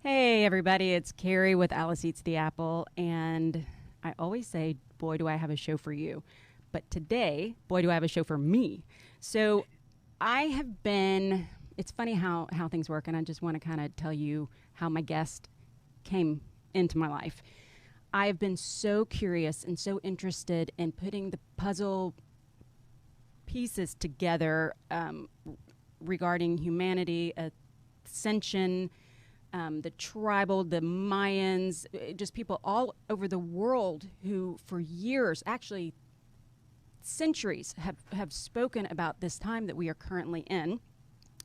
Hey everybody, it's Kerry with Alice Eats the Apple, and I always say, boy, do I have a show for you. But today, boy, do I have a show for me. So I have been, it's funny how things work, and I just want to kind of tell you how my guest came into my life. I've been so curious and so interested in putting the puzzle pieces together regarding humanity, ascension, the tribal, the Mayans, just people all over the world who for years, actually centuries, have spoken about this time that we are currently in.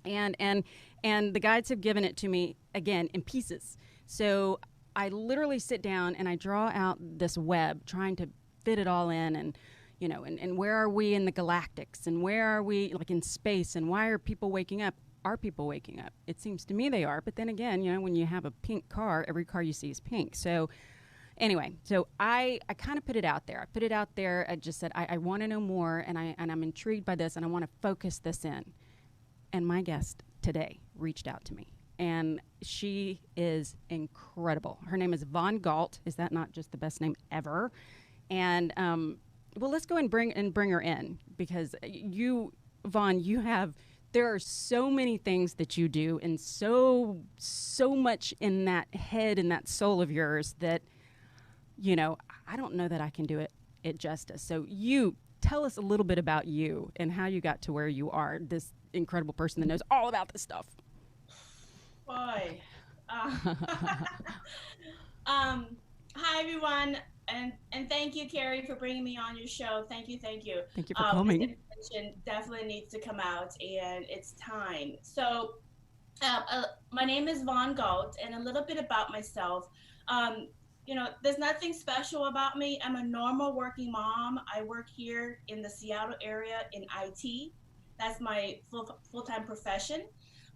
And the guides have given it to me again in pieces. So I literally sit down and I draw out this web trying to fit it all in, and and where are we in the galactics, and where are we like in space, and why are people waking up? Are people waking up? It seems to me they are, but then again, when you have a pink car, every car you see is pink. So anyway, so I kind of put it out there. I put it out there. I just said I want to know more, and I'm intrigued by this, and I want to focus this in. And my guest today reached out to me, and she is incredible. Her name is Von Galt. Is that not just the best name ever? And well, let's go and bring her in, because you, Von, there are so many things that you do, and so much in that head and that soul of yours that, I don't know that I can do it justice. So you tell us a little bit about you and how you got to where you are, this incredible person that knows all about this stuff. Boy. Hi everyone, and thank you, Kerry, for bringing me on your show. Thank you, thank you. Thank you for This coming. information definitely needs to come out, and it's time. So, my name is Von Galt, and a little bit about myself. There's nothing special about me. I'm a normal working mom. I work here in the Seattle area in IT. That's my full-time profession.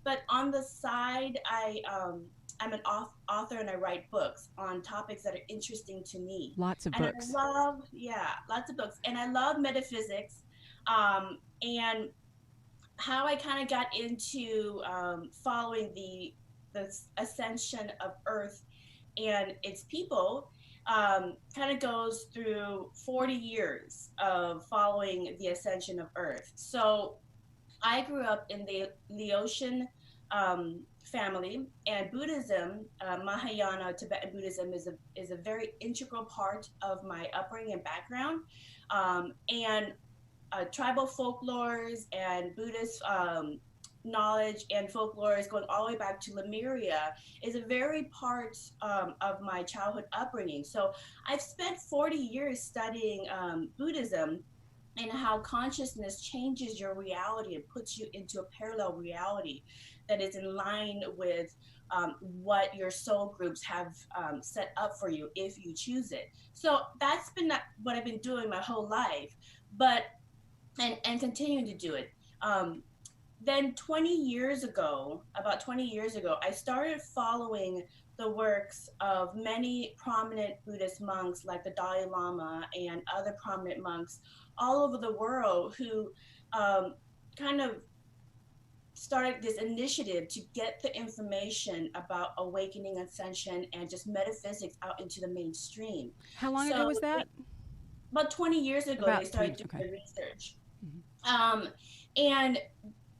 But on the side, I'm an author, and I write books on topics that are interesting to me. Lots of And I books. love, yeah, lots of books. And I love metaphysics. And how I kind of got into following the ascension of Earth and its people kind of goes through 40 years of following the ascension of Earth. So I grew up in the Laotian family, and Buddhism, Mahayana Tibetan Buddhism, is a very integral part of my upbringing and background. And tribal folklores and Buddhist knowledge and folklore is going all the way back to Lemuria, is a very part of my childhood upbringing. So I've spent 40 years studying Buddhism, and how consciousness changes your reality and puts you into a parallel reality that is in line with what your soul groups have set up for you if you choose it. So that's been what I've been doing my whole life, but and continuing to do it. Then 20 years ago, about 20 years ago, I started following the works of many prominent Buddhist monks like the Dalai Lama and other prominent monks all over the world who kind of started this initiative to get the information about awakening, ascension, and just metaphysics out into the mainstream. How long ago So was that? about 20 years ago, they About 20. started doing Okay. the research. And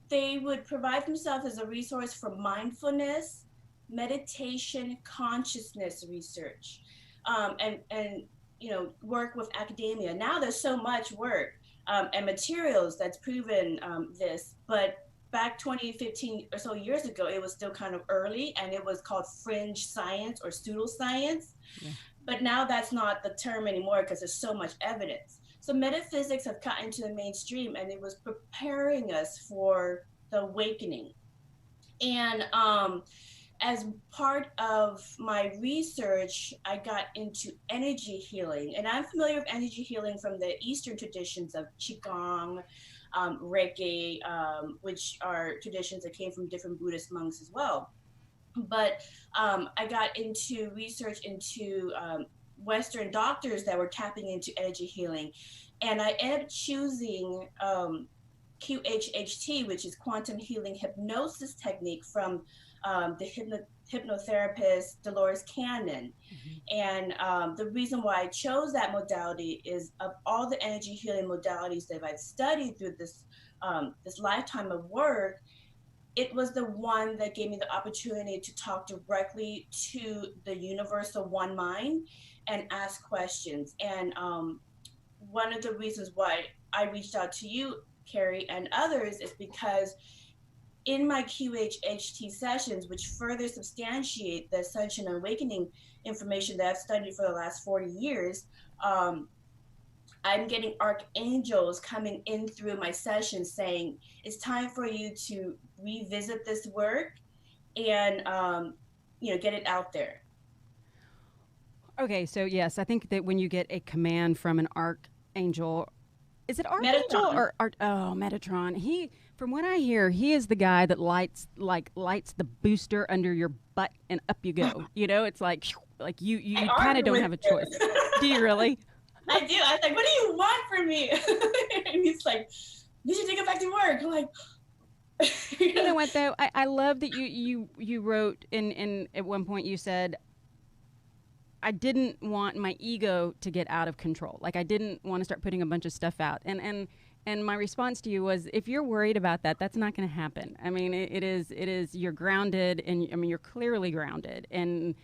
they would provide themselves as a resource for mindfulness, meditation, consciousness research, and work with academia. Now there's so much work and materials that's proven this, but back 20, 15 or so years ago, it was still kind of early, and it was called fringe science or pseudoscience. Yeah. But now that's not the term anymore because there's so much evidence. So metaphysics have gotten into the mainstream, and it was preparing us for the awakening. And as part of my research, I got into energy healing. And I'm familiar with energy healing from the Eastern traditions of Qigong, Reiki, which are traditions that came from different Buddhist monks as well. But I got into research into Western doctors that were tapping into energy healing. And I ended up choosing QHHT, which is quantum healing hypnosis technique from the hypnotherapist Dolores. And the reason why I chose that modality is, of all the energy healing modalities that I've studied through this lifetime of work, it was the one that gave me the opportunity to talk directly to the universal one mind and ask questions. And one of the reasons why I reached out to you, Kerry, and others is because in my QHHT sessions, which further substantiate the Ascension and Awakening information that I've studied for the last 40 years, I'm getting archangels coming in through my sessions saying, it's time for you to revisit this work and, get it out there. Okay, so yes, I think that when you get a command from an archangel, is it archangel Metatron. or Metatron? He, from what I hear, he is the guy that lights the booster under your butt and up you go. It's like you kind of don't have a choice. Do you really? I do. I was like, what do you want from me? And he's like, you should take it back to work. I'm like, you know what though? I love that you wrote in at one point you said, I didn't want my ego to get out of control. Like I didn't want to start putting a bunch of stuff out. And my response to you was, if you're worried about that, that's not going to happen. I mean, it is you're grounded, and I mean you're clearly grounded, and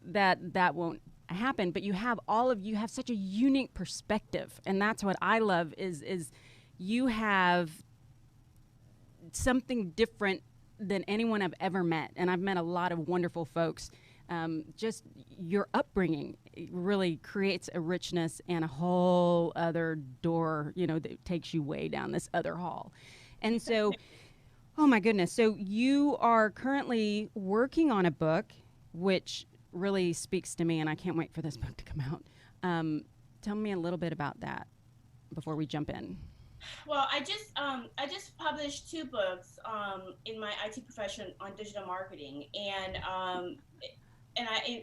that won't happen. But you have such a unique perspective, and that's what I love is you have something different than anyone I've ever met, and I've met a lot of wonderful folks. Just your upbringing really creates a richness and a whole other door, that takes you way down this other hall. And so, oh my goodness. So you are currently working on a book, which really speaks to me, and I can't wait for this book to come out. Tell me a little bit about that before we jump in. Well, I just published 2 books in my IT profession on digital marketing, and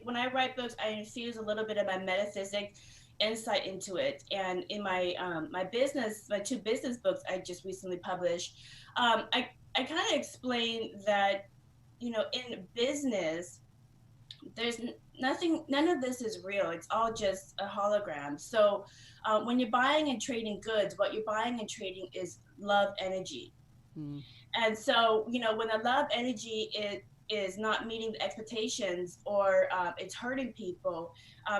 when I write books, I infuse a little bit of my metaphysic insight into it. And in my my 2 business books I just recently published, I kind of explain that in business, there's none of this is real. It's all just a hologram. So when you're buying and trading goods, what you're buying and trading is love energy. And so when the love energy is not meeting the expectations, or it's hurting people,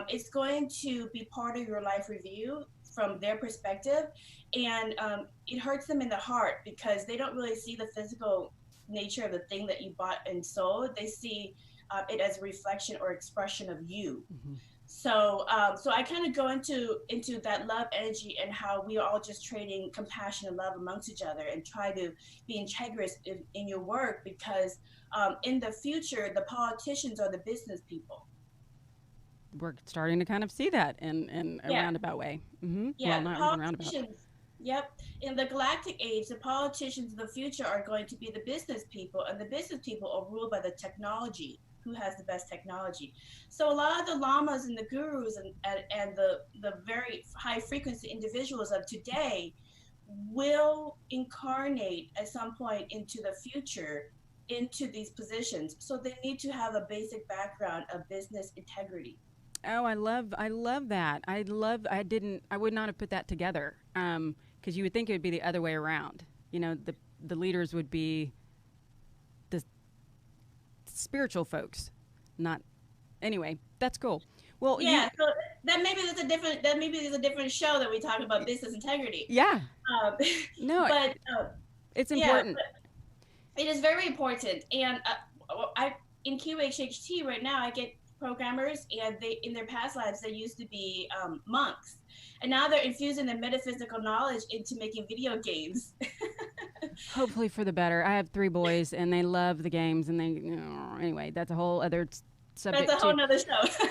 it's going to be part of your life review from their perspective, and it hurts them in the heart because they don't really see the physical nature of the thing that you bought and sold. They see it as a reflection or expression of you. Mm-hmm. So I kind of go into that love energy and how we are all just trading compassion and love amongst each other, and try to be integrous in your work, because in the future, the politicians are the business people. We're starting to kind of see that in a roundabout way. Mm-hmm. Yeah, well, not roundabout. Yep. In the galactic age, the politicians of the future are going to be the business people, and the business people are ruled by the technology. Who has the best technology? So a lot of the lamas and the gurus and the very high frequency individuals of today will incarnate at some point into the future into these positions. So they need to have a basic background of business integrity. Oh, I love that. I would not have put that together. Because you would think it would be the other way around. The leaders would be the spiritual folks, not. Anyway, that's cool. Well, yeah. So that maybe there's a different show that we talk about business integrity. Yeah. No, but it's important. Yeah, it is very important, and I in QHHT right now I get programmers, and they in their past lives they used to be monks, and now they're infusing their metaphysical knowledge into making video games. Hopefully for the better. I have 3 boys, and they love the games, and they anyway, that's a whole other subject. That's a whole nother show.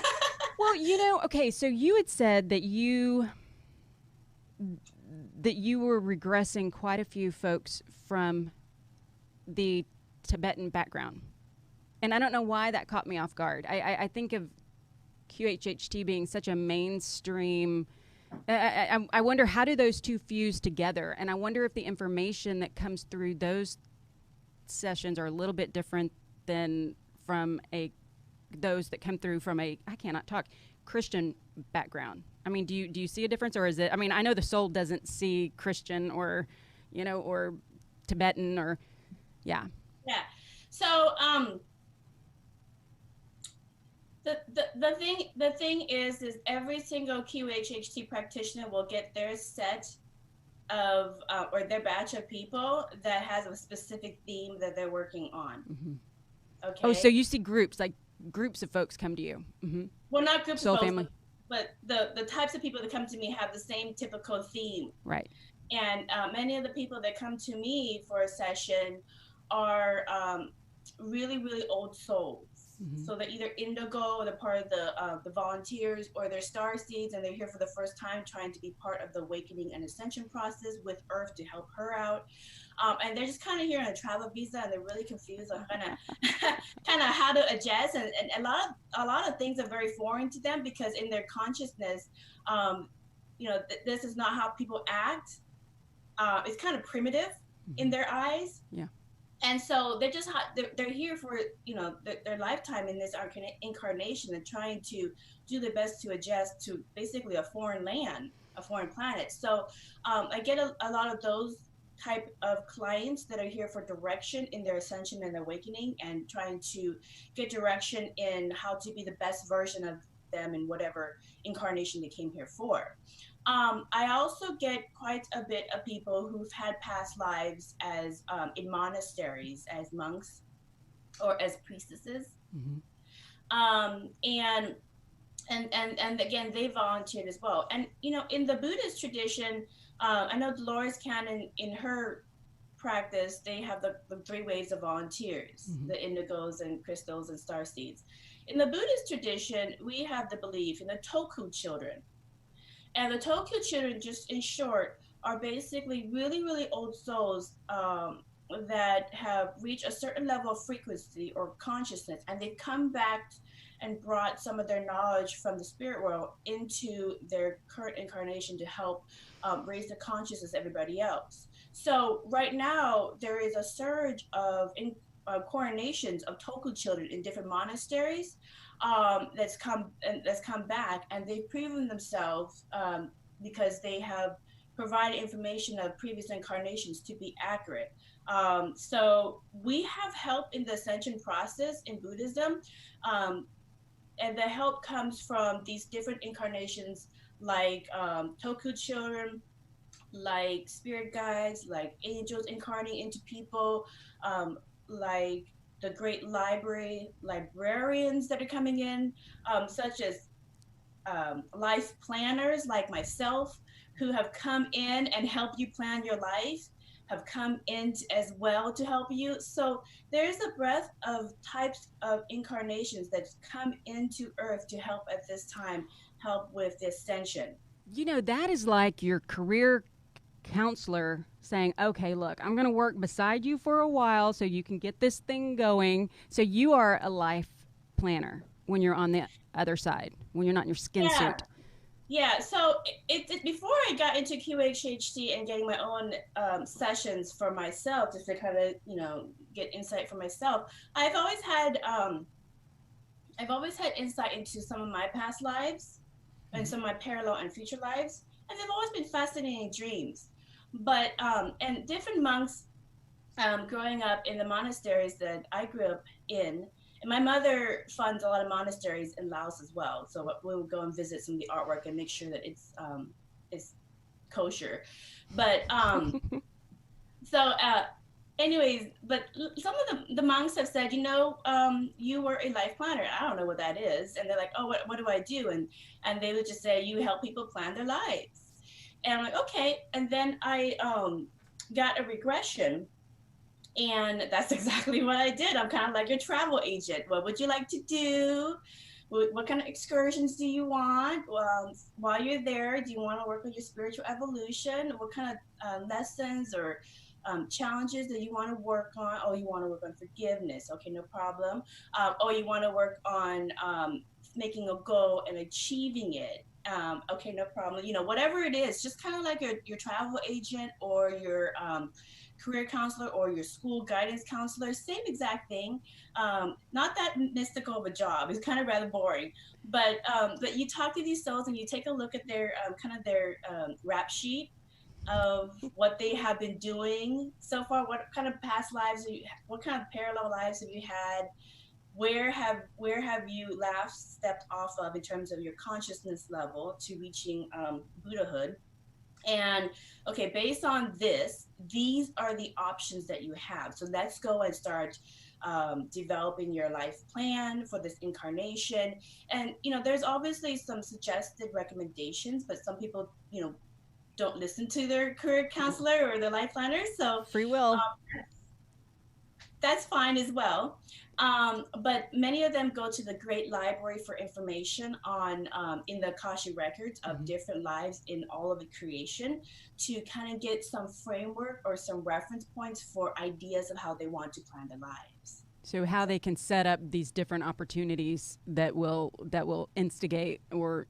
Well, okay, so you had said that you were regressing quite a few folks from the Tibetan background. And I don't know why that caught me off guard. I think of QHHT being such a mainstream I wonder, how do those two fuse together? And I wonder if the information that comes through those sessions are a little bit different than from those that come through from I cannot talk, Christian background. I mean, do you see a difference, or is it? I mean, I know the soul doesn't see Christian or, or Tibetan or, yeah. Yeah. So the thing is every single QHHT practitioner will get their set of or their batch of people that has a specific theme that they're working on. Mm-hmm. Okay. Oh, so you see groups of folks come to you. Mm-hmm. Well, not groups soul of folks, family, but the types of people that come to me have the same typical theme. Right. And many of the people that come to me for a session are really, really old souls. Mm-hmm. So they're either Indigo, or they're part of the volunteers, or they're Starseeds, and they're here for the first time trying to be part of the awakening and ascension process with Earth to help her out. And they're just kind of here on a travel visa, and they're really confused on kind of how to adjust. And a lot of things are very foreign to them, because in their consciousness, this is not how people act. It's kind of primitive in their eyes. Yeah. And so they're just they're here for their lifetime in this incarnation, and trying to do their best to adjust to basically a foreign land, a foreign planet. So I get a lot of those type of clients that are here for direction in their ascension and awakening, and trying to get direction in how to be the best version of them in whatever incarnation they came here for. I also get quite a bit of people who've had past lives as in monasteries as monks or as priestesses. Mm-hmm. And again, they volunteered as well. And in the Buddhist tradition, I know Dolores Cannon, in her practice, they have the 3 waves of volunteers, mm-hmm. the Indigos and Crystals and Starseeds. In the Buddhist tradition, we have the belief in the Tulku children. And the Tulku children, just in short, are basically really, really old souls that have reached a certain level of frequency or consciousness, and they come back and brought some of their knowledge from the spirit world into their current incarnation to help raise the consciousness of everybody else. So right now, there is a surge of coronations of Tulku children in different monasteries that's come back, and they've proven themselves because they have provided information of previous incarnations to be accurate. So we have help in the ascension process in Buddhism, and the help comes from these different incarnations, like Tulku children, like spirit guides, like angels incarnating into people, like the great librarians that are coming in, such as life planners like myself, who have come in and help you plan your life, have come in as well to help you. So there's a breadth of types of incarnations that come into Earth to help at this time, help with the ascension. That is like your career counselor saying, okay, look, I'm going to work beside you for a while so you can get this thing going. So you are a life planner when you're on the other side, when you're not in your skin suit. Yeah, so it before I got into QHHT and getting my own sessions for myself, just to kind of get insight for myself, I've always had insight into some of my past lives and some of my parallel and future lives, and they've always been fascinating dreams. But and different monks, growing up in the monasteries that I grew up in. And my mother funds a lot of monasteries in Laos as well. So we would go and visit some of the artwork and make sure that it's kosher. But anyways, but some of the monks have said, you were a life planner. I don't know what that is. And they're like, oh, what do I do? And they would just say, you help people plan their lives. And I'm like, okay. And then I got a regression. And that's exactly what I did. I'm kind of like your travel agent. What would you like to do? What kind of excursions do you want? While you're there, do you want to work on your spiritual evolution? What kind of lessons or challenges that you want to work on? Oh, you want to work on forgiveness. Okay, no problem. Oh, you want to work on making a goal and achieving it. Okay, no problem. You know, whatever it is, just kind of like your travel agent or your career counselor or your school guidance counselor, same exact thing. Not that mystical of a job. It's kind of rather boring, but you talk to these souls and you take a look at their kind of their rap sheet of what they have been doing so far. What kind of past lives, what kind of parallel lives have you had? Where have you last stepped off of in terms of your consciousness level to reaching Buddhahood? And okay, based on this, these are the options that you have. So let's go and start developing your life plan for this incarnation. And you know, there's obviously some suggested recommendations, but some people, you know, don't listen to their career counselor or their life planner. So Free will. That's fine as well. But many of them go to the great library for information on in the Akashic records of different lives in all of the creation to kind of get some framework or some reference points for ideas of how they want to plan their lives. So how they can set up these different opportunities that will instigate or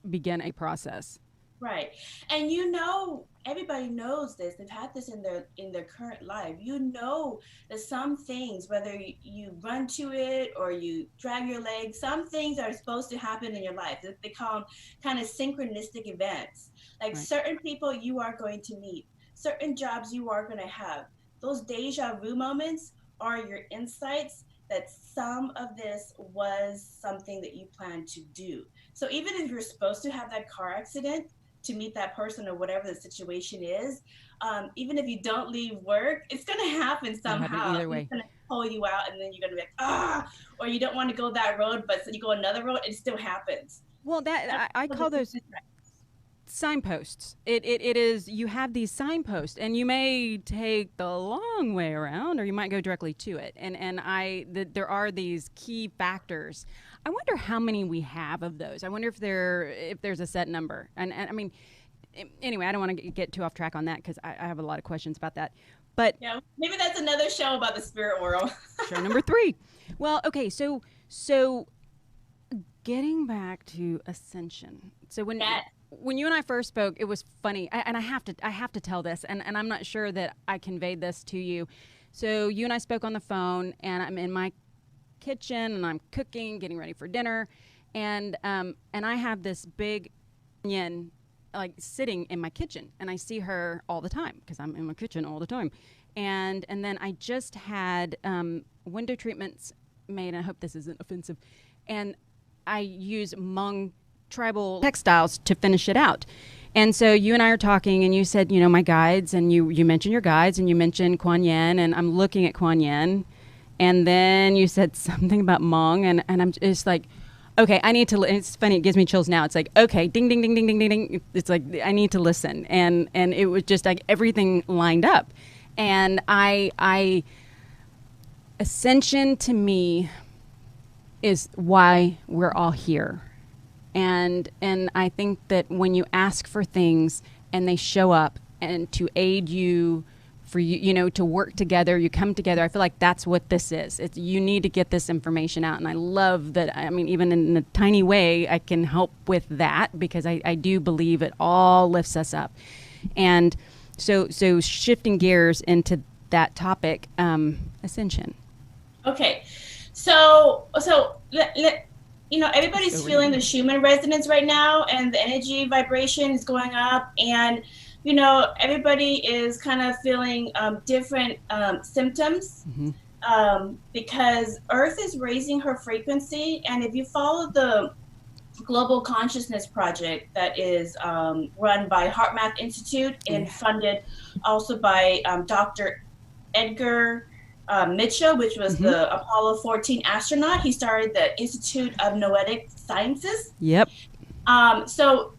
begin a process. Right. And you know, everybody knows this. They've had this in their current life. You know that some things, whether you run to it or you drag your leg, some things are supposed to happen in your life. They call them kind of synchronistic events. Like certain people you are going to meet, certain jobs you are going to have. Those deja vu moments are your insights that some of this was something that you planned to do. So even if you're supposed to have that car accident to meet that person or whatever the situation is, even if you don't leave work, it's going to happen somehow. Either way. It's going to pull you out, and then you're going to be like, or you don't want to go that road, but so you go another road, it still happens. Well, I call those signposts. It is, you have these signposts, and you may take the long way around, or you might go directly to it. And there are these key factors. I wonder how many we have of those. I wonder if there's a set number. And I mean, anyway, I don't want to get too off track on that because I have a lot of questions about that. But yeah, maybe that's another show about the spirit world. Show number 3. Well, okay, so getting back to Ascension. So when you and I first spoke, it was funny, and I have to tell this, and I'm not sure that I conveyed this to you. So you and I spoke on the phone, and I'm in my kitchen and I'm cooking, getting ready for dinner, and I have this big yin like sitting in my kitchen, and I see her all the time because I'm in my kitchen all the time, and then I just had window treatments made, and I hope this isn't offensive, and I use Hmong tribal textiles to finish it out. And so you and I are talking, and you said, you know, my guides, and you mentioned your guides, and you mentioned Kuan Yin, and I'm looking at Kuan Yin. And then you said something about Hmong, and I'm just like, okay, I need to. It's funny, it gives me chills now. It's like, okay, ding, ding, ding, ding, ding, ding, ding. It's like I need to listen, and it was just like everything lined up, and I Ascension to me is why we're all here, and I think that when you ask for things and they show up and to aid you. For you know, to work together, you come together. I feel like that's what this is. You need to get this information out, and I love that. I mean, even in a tiny way, I can help with that because I do believe it all lifts us up. And so shifting gears into that topic, Ascension. Okay, so you know, everybody's feeling the Schumann resonance right now, and the energy vibration is going up, and you know, everybody is kind of feeling different symptoms because Earth is raising her frequency. And if you follow the Global Consciousness Project that is run by HeartMath Institute and funded also by Dr. Edgar Mitchell, which was the Apollo 14 astronaut. He started the Institute of Noetic Sciences. Yep. So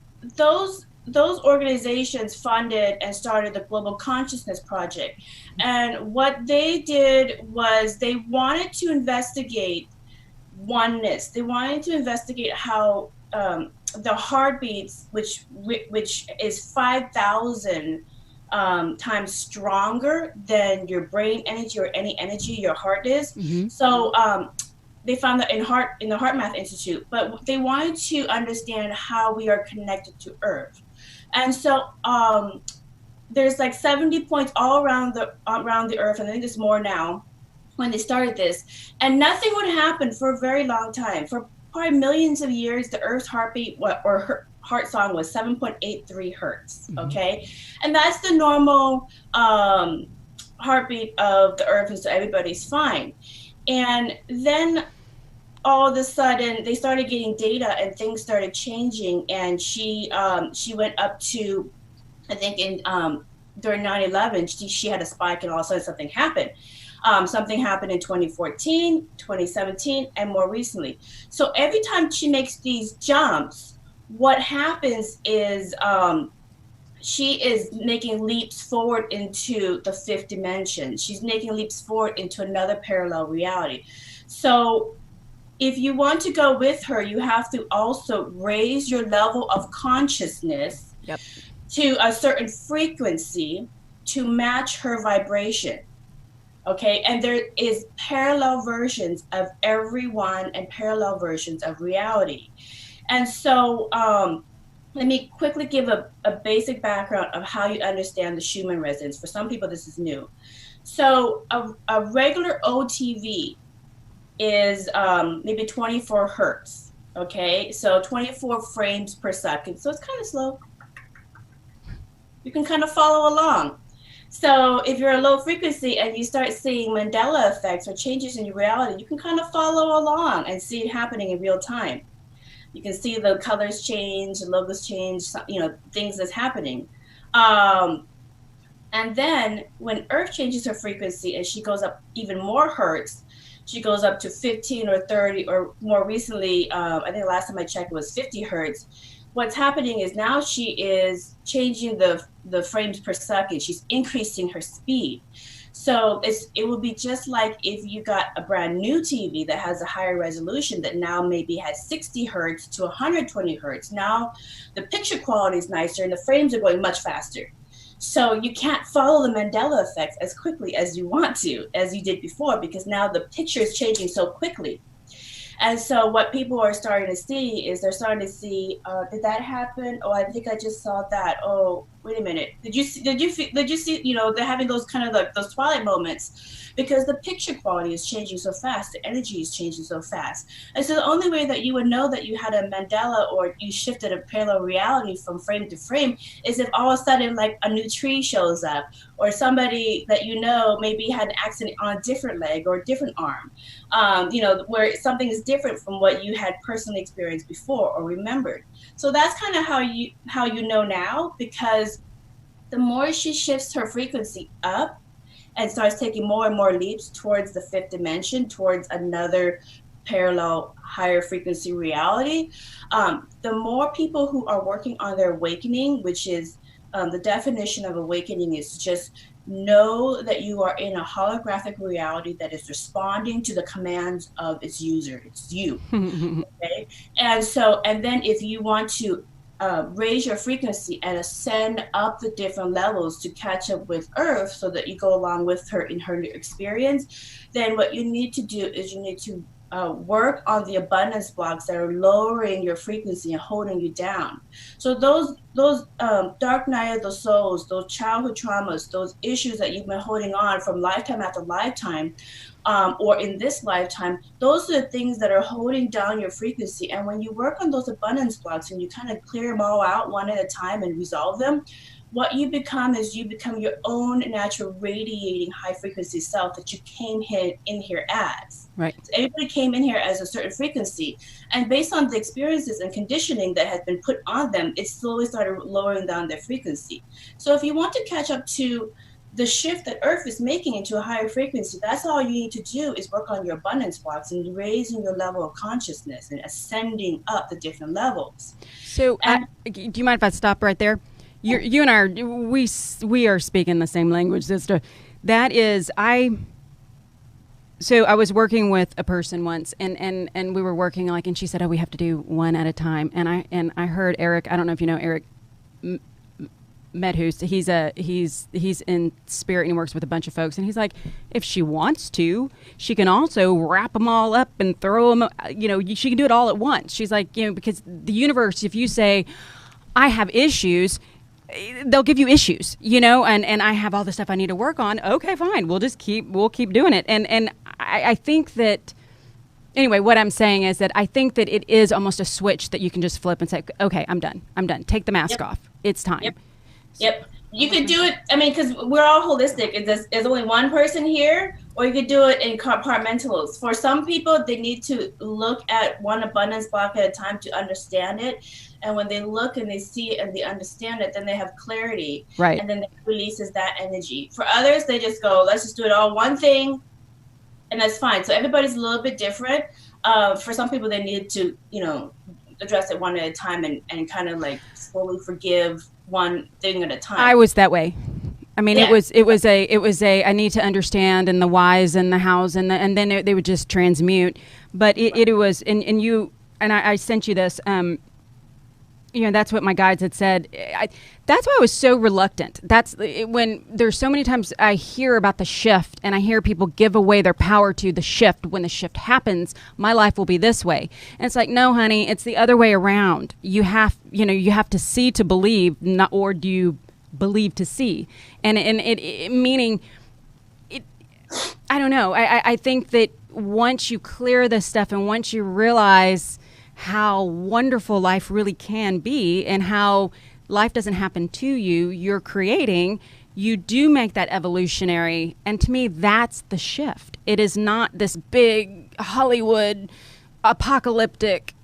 those organizations funded and started the Global Consciousness Project. And what they did was they wanted to investigate oneness. They wanted to investigate how the heartbeats, which is 5,000 times stronger than your brain energy or any energy your heart is. So they found that in the Heart Math Institute, but they wanted to understand how we are connected to Earth. And so there's like 70 points all around the Earth, and I think there's more now when they started this, and nothing would happen for a very long time. For probably millions of years, the Earth's heartbeat or heart song was 7.83 hertz. Okay, and that's the normal heartbeat of the Earth, and so everybody's fine. And then all of a sudden they started getting data and things started changing, and she went up to, I think in during 9/11 she had a spike, and all of a sudden something happened. Something happened in 2014, 2017, and more recently. So every time she makes these jumps, what happens is she is making leaps forward into the fifth dimension. She's making leaps forward into another parallel reality. So if you want to go with her, you have to also raise your level of consciousness to a certain frequency to match her vibration. Okay, and there is parallel versions of everyone and parallel versions of reality. And so let me quickly give a basic background of how you understand the Schumann resonance. For some people, this is new. So a regular OTV is maybe 24 hertz. Okay, so 24 frames per second. So it's kind of slow. You can kind of follow along. So if you're a low frequency and you start seeing Mandela effects or changes in your reality, you can kind of follow along and see it happening in real time. You can see the colors change, the logos change, you know, things that's happening. And then when Earth changes her frequency and she goes up even more hertz, she goes up to 15 or 30, or more recently, I think the last time I checked it was 50 hertz. What's happening is now she is changing the frames per second. She's increasing her speed. So it will be just like if you got a brand new TV that has a higher resolution that now maybe has 60 hertz to 120 hertz. Now the picture quality is nicer and the frames are going much faster. So you can't follow the Mandela effects as quickly as you want to, as you did before, because now the picture is changing so quickly. And so what people are starting to see is they're starting to see, did that happen? Oh, I think I just saw that. Oh, wait a minute. Did you see, you know, they're having those kind of like those twilight moments because the picture quality is changing so fast. The energy is changing so fast. And so the only way that you would know that you had a Mandela or you shifted a parallel reality from frame to frame is if all of a sudden like a new tree shows up, or somebody that you know maybe had an accident on a different leg or a different arm, you know, where something is different from what you had personally experienced before or remembered. So that's kind of how you know now, because the more she shifts her frequency up and starts taking more and more leaps towards the fifth dimension, towards another parallel higher frequency reality, the more people who are working on their awakening, which is the definition of awakening is just know that you are in a holographic reality that is responding to the commands of its user. It's you. Okay. And then if you want to raise your frequency and ascend up the different levels to catch up with Earth so that you go along with her in her new experience, then what you need to do is you need to work on the abundance blocks that are lowering your frequency and holding you down. So those dark night of the souls, those childhood traumas, those issues that you've been holding on from lifetime after lifetime, or in this lifetime, those are the things that are holding down your frequency. And when you work on those abundance blocks and you kind of clear them all out one at a time and resolve them, what you become is you become your own natural radiating high frequency self that you came in here as. Right. So everybody came in here as a certain frequency, and based on the experiences and conditioning that has been put on them, it slowly started lowering down their frequency. So if you want to catch up to the shift that Earth is making into a higher frequency, that's all you need to do is work on your abundance blocks and raising your level of consciousness and ascending up the different levels. So do you mind if I stop right there? You and I we are speaking the same language, sister. That is, so I was working with a person once, and we were working like, and she said, "Oh, we have to do one at a time." And I heard Eric. I don't know if you know Eric met he's in spirit and he works with a bunch of folks, and he's like, if she wants to, she can also wrap them all up and throw them, she can do it all at once. She's like, because the universe, if you say, I have issues, they'll give you issues, and I have all the stuff I need to work on. Okay, fine. We'll keep doing it. And I think that, anyway, what I'm saying is that I think that it is almost a switch that you can just flip and say, okay, I'm done. Take the mask off. It's time. Yep. You could do it. I mean, because we're all holistic. There's only one person here, or you could do it in compartmentals. For some people, they need to look at one abundance block at a time to understand it. And when they look and they see it and they understand it, then they have clarity. Right. And then it releases that energy. For others, they just go, let's just do it all one thing. And that's fine. So everybody's a little bit different. For some people, they need to, address it one at a time and kind of like slowly forgive one thing at a time. I was that way. I mean, it was a I need to understand, and the whys and the hows and then they would just transmute. But it was, and you, and I sent you this, that's what my guides had said. That's why I was so reluctant. When there's so many times I hear about the shift, and I hear people give away their power to the shift. When the shift happens, my life will be this way. And it's like, no, honey, it's the other way around. You have to see to believe, or do you believe to see? And it meaning, I don't know. I think that once you clear this stuff, and once you realize how wonderful life really can be, and how life doesn't happen to you, you're creating, you do make that evolutionary. And to me, that's the shift. It is not this big Hollywood apocalyptic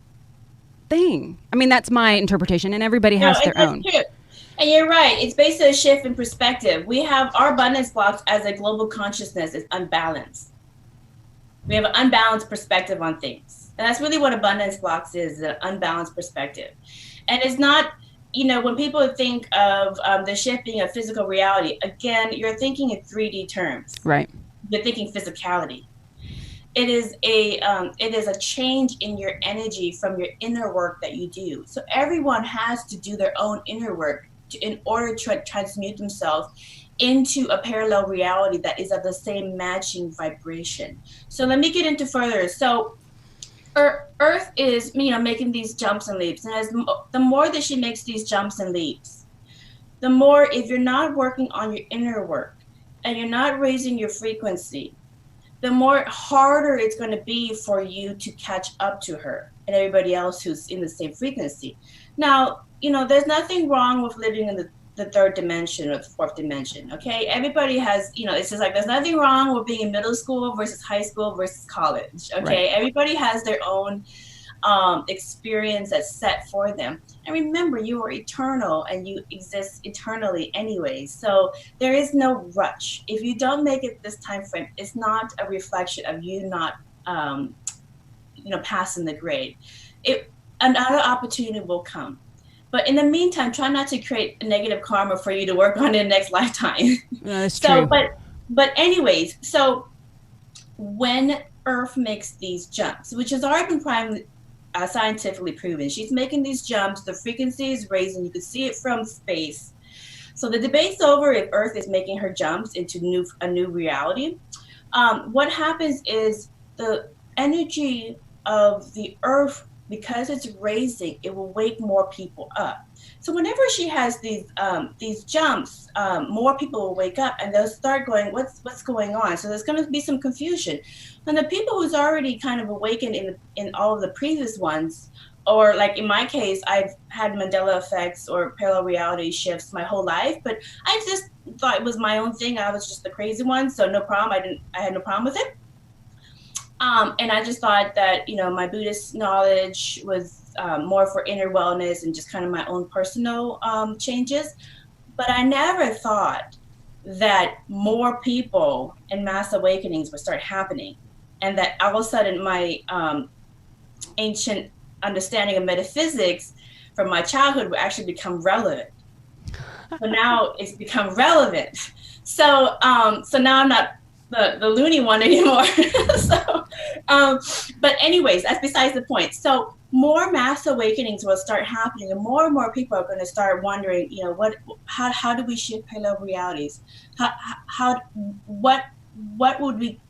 thing. I mean, that's my interpretation, and everybody has their own. True. And you're right. It's basically a shift in perspective. We have our abundance blocks as a global consciousness is unbalanced. We have an unbalanced perspective on things. And that's really what abundance blocks is, an unbalanced perspective. And it's not, when people think of the shifting of physical reality, again, you're thinking in 3D terms. Right. You're thinking physicality. It is a change in your energy from your inner work that you do. So everyone has to do their own inner work in order to transmute themselves into a parallel reality that is of the same matching vibration. So let me get into further. So Earth is, making these jumps and leaps. And the more that she makes these jumps and leaps, the more, if you're not working on your inner work and you're not raising your frequency, the more harder it's going to be for you to catch up to her and everybody else who's in the same frequency. Now, there's nothing wrong with living in the third dimension or the fourth dimension, okay? Everybody has, it's just like there's nothing wrong with being in middle school versus high school versus college, okay? Right. Everybody has their own experience that's set for them. And remember, you are eternal and you exist eternally anyway. So there is no rush. If you don't make it this time frame, it's not a reflection of you not, passing the grade. Another opportunity will come. But in the meantime, try not to create a negative karma for you to work on in the next lifetime. No, that's true. But anyways, so when Earth makes these jumps, which has already been scientifically proven, she's making these jumps, the frequency is raising, you can see it from space. So the debate's over if Earth is making her jumps into a new reality. What happens is the energy of the Earth, because it's raising, it will wake more people up. So whenever she has these jumps, more people will wake up and they'll start going, what's going on? So there's going to be some confusion. And the people who's already kind of awakened in all of the previous ones, or like in my case, I've had Mandela effects or parallel reality shifts my whole life, but I just thought it was my own thing. I was just the crazy one, so no problem. I had no problem with it. And I just thought that, my Buddhist knowledge was more for inner wellness and just kind of my own personal changes. But I never thought that more people and mass awakenings would start happening. And that all of a sudden my ancient understanding of metaphysics from my childhood would actually become relevant. So now it's become relevant. So now I'm not the loony one anymore. But anyways, that's besides the point. So more mass awakenings will start happening, and more people are going to start wondering, you know, how do we shift parallel realities? How what would we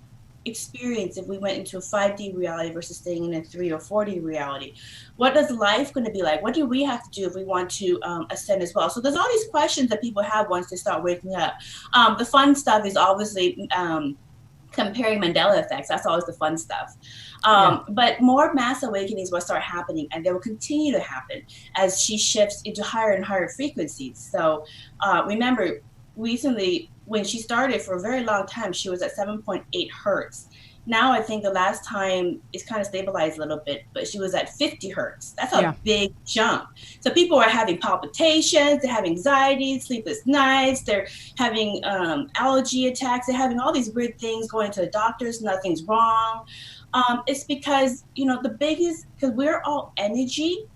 experience if we went into a 5D reality versus staying in a 3 or 4D reality? What is life going to be like? What do we have to do if we want to ascend as well? So there's all these questions that people have once they start waking up. The fun stuff is obviously comparing Mandela effects. That's always the fun stuff. But more mass awakenings will start happening, and they will continue to happen as she shifts into higher and higher frequencies. So remember, recently, when she started, for a very long time, she was at 7.8 hertz. Now I think the last time it's kind of stabilized a little bit, but she was at 50 hertz. That's a big jump. So people are having palpitations, they're having anxiety, sleepless nights, they're having allergy attacks, they're having all these weird things, going to the doctors, nothing's wrong. It's because, you know, because we're all energy,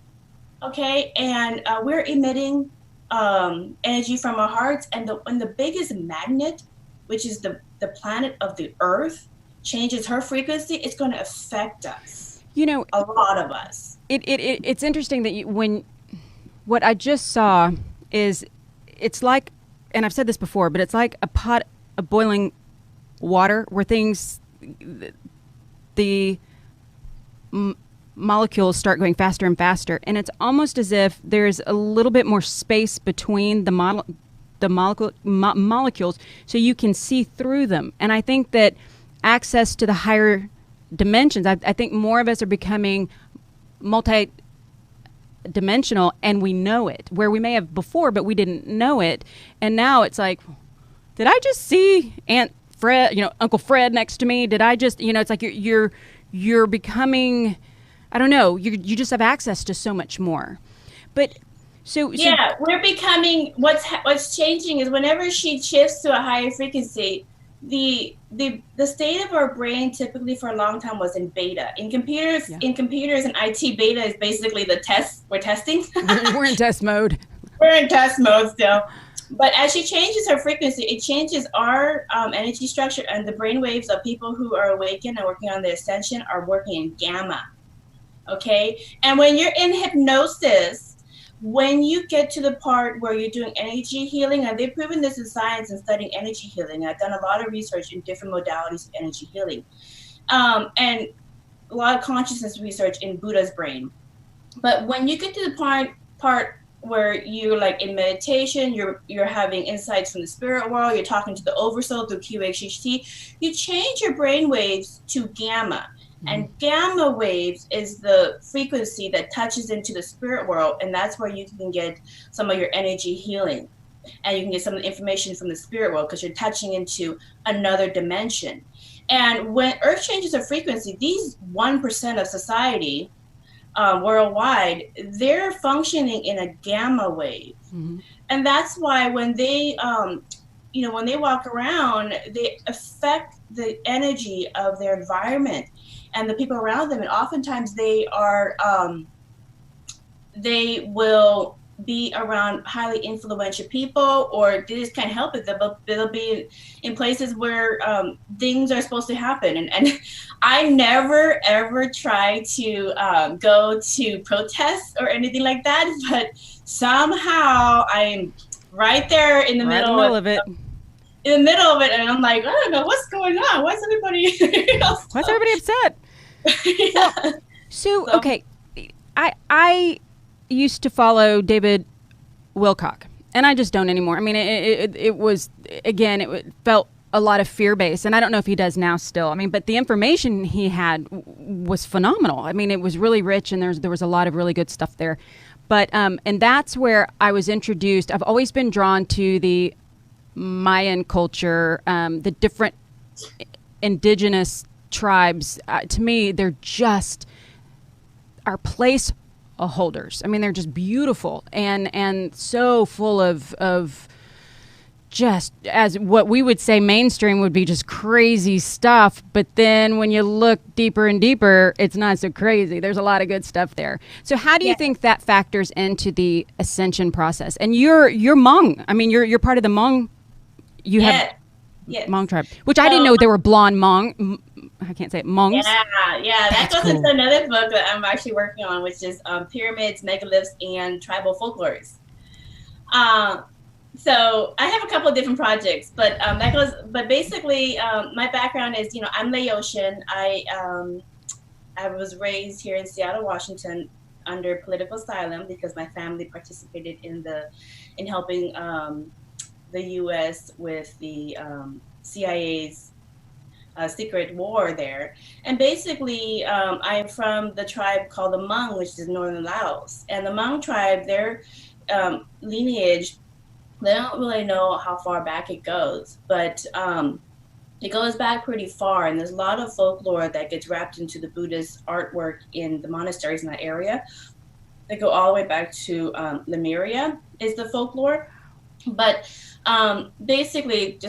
okay? And we're emitting energy from our hearts, and the biggest magnet, which is the planet of the Earth, changes her frequency, it's going to affect us. You know, a lot of us. It's interesting that what I just saw is, it's like, and I've said this before, but it's like a pot of boiling water where the molecules start going faster and faster, and it's almost as if there's a little bit more space between the molecules, so you can see through them. And I think that access to the higher dimensions, I think more of us are becoming multi-dimensional, and we know it, where we may have before, but we didn't know it. And now it's like, did I just see Aunt Fred, Uncle Fred next to me? Did I just, it's like you're becoming, I don't know, you just have access to so much more. But so we're becoming, what's changing is whenever she shifts to a higher frequency, the state of our brain typically for a long time was in beta. In computers and IT, beta is basically the test. We're testing. We're in test mode. We're in test mode still. But as she changes her frequency, it changes our energy structure, and the brain waves of people who are awakened and working on the ascension are working in gamma. Okay? And when you're in hypnosis, when you get to the part where you're doing energy healing, and they've proven this in science and studying energy healing, I've done a lot of research in different modalities of energy healing, and a lot of consciousness research in Buddha's brain. But when you get to the part where you're like in meditation, you're having insights from the spirit world, you're talking to the oversoul through QHHT, you change your brain waves to gamma. And gamma waves is the frequency that touches into the spirit world, and that's where you can get some of your energy healing, and you can get some of the information from the spirit world because you're touching into another dimension. And when Earth changes her frequency, these 1% of society worldwide, they're functioning in a gamma wave. And that's why when they when they walk around, they affect the energy of their environment and the people around them, and oftentimes they will be around highly influential people, or they just can't help it. They'll be in places where things are supposed to happen. And I never ever try to go to protests or anything like that, but somehow I'm right there in the middle of it. In the middle of it, and I'm like, I don't know what's going on. Why is everybody? Why's everybody upset? Well, so okay, I used to follow David Wilcock, and I just don't anymore. I mean, it was, again, it felt a lot of fear based, and I don't know if he does now still. I mean, but the information he had was phenomenal. I mean, it was really rich, and there was a lot of really good stuff there. But and that's where I was introduced. I've always been drawn to the Mayan culture, the different indigenous tribes. To me, they're just our place holders. I mean, they're just beautiful and so full of just, as what we would say mainstream would be, just crazy stuff. But then when you look deeper and deeper, it's not so crazy. There's a lot of good stuff there. So how do you think that factors into the ascension process? And you're Hmong. I mean, you're part of the Hmong. You have Hmong tribe, which I didn't know there were blonde Hmong. I can't say it, Hmongs. Yeah, that goes into another book that I'm actually working on, which is Pyramids, Megaliths, and Tribal Folklores. So I have a couple of different projects, but basically, my background is, I'm Laotian. I was raised here in Seattle, Washington, under political asylum because my family participated in helping the U.S. with the CIA's secret war there. And basically, I'm from the tribe called the Hmong, which is in northern Laos. And the Hmong tribe, their lineage, they don't really know how far back it goes, but it goes back pretty far. And there's a lot of folklore that gets wrapped into the Buddhist artwork in the monasteries in that area. They go all the way back to Lemuria is the folklore. But basically,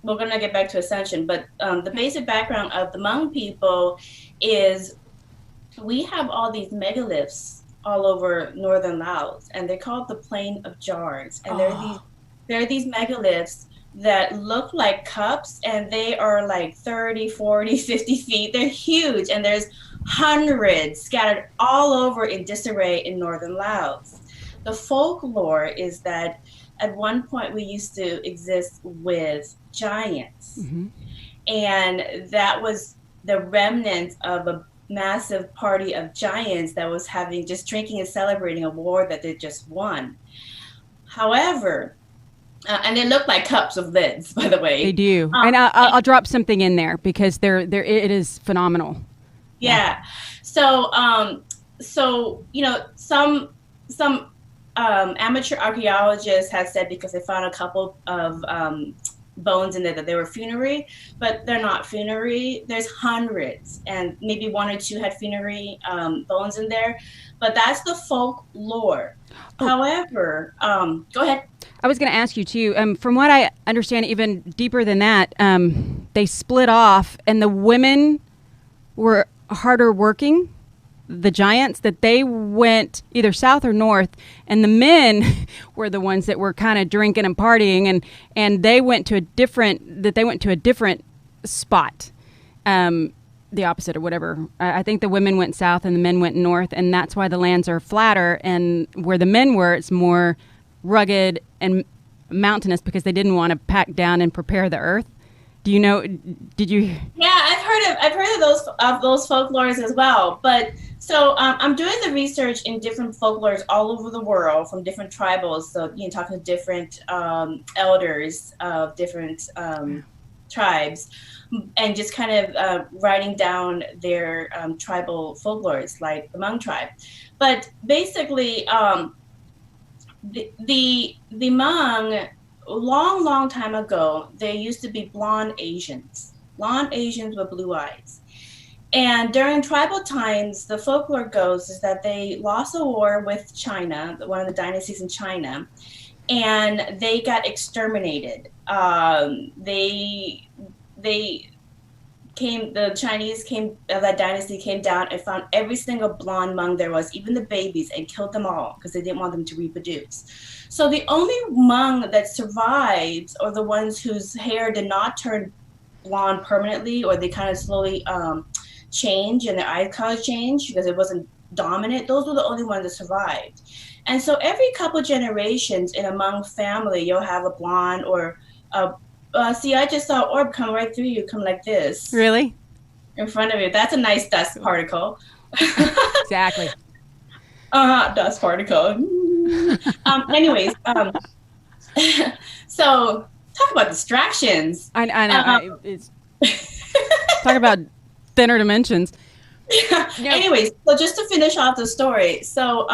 we're going to get back to Ascension, but the basic background of the Hmong people is we have all these megaliths all over northern Laos, and they're called the Plain of Jars. And there are these megaliths that look like cups, and they are like 30, 40, 50 feet. They're huge, and there's hundreds scattered all over in disarray in northern Laos. The folklore is that at one point we used to exist with giants, and that was the remnant of a massive party of giants that was just drinking and celebrating a war that they just won. However, and they look like cups of lids, by the way. They do. And I'll drop something in there because it is phenomenal. Yeah. So, some amateur archaeologists have said, because they found a couple of bones in there, that they were funerary, but they're not funerary. There's hundreds, and maybe one or two had funerary bones in there, but that's the folklore. However, go ahead. I was going to ask you too, from what I understand, even deeper than that, they split off, and the women were harder working, the giants, that they went either south or north, and the men were the ones that were kind of drinking and partying, and they went to a different spot, the opposite or whatever. I think the women went south and the men went north, and that's why the lands are flatter, and where the men were, it's more rugged and mountainous because they didn't want to pack down and prepare the earth. Do you know? Did you? Yeah, I've heard of those folklores as well. But so I'm doing the research in different folklores all over the world from different tribals. So talking to different elders of different tribes, and just kind of writing down their tribal folklores, like the Hmong tribe. But basically, the Hmong, long time ago, there used to be blonde Asians with blue eyes. And during tribal times, the folklore goes is that they lost a war with China, one of the dynasties in China, and they got exterminated. The Chinese that dynasty came down and found every single blonde Hmong there was, even the babies, and killed them all because they didn't want them to reproduce. So the only Hmong that survived are the ones whose hair did not turn blonde permanently, or they kind of slowly change and their eye color changed because it wasn't dominant. Those were the only ones that survived. And so every couple generations in a Hmong family, you'll have a blonde or a see, I just saw orb come right through you, come like this. Really? In front of you. That's a nice dust particle. Exactly. Dust particle. Anyways, so talk about distractions. I know. It's talk about thinner dimensions. Anyways, so just to finish off the story, so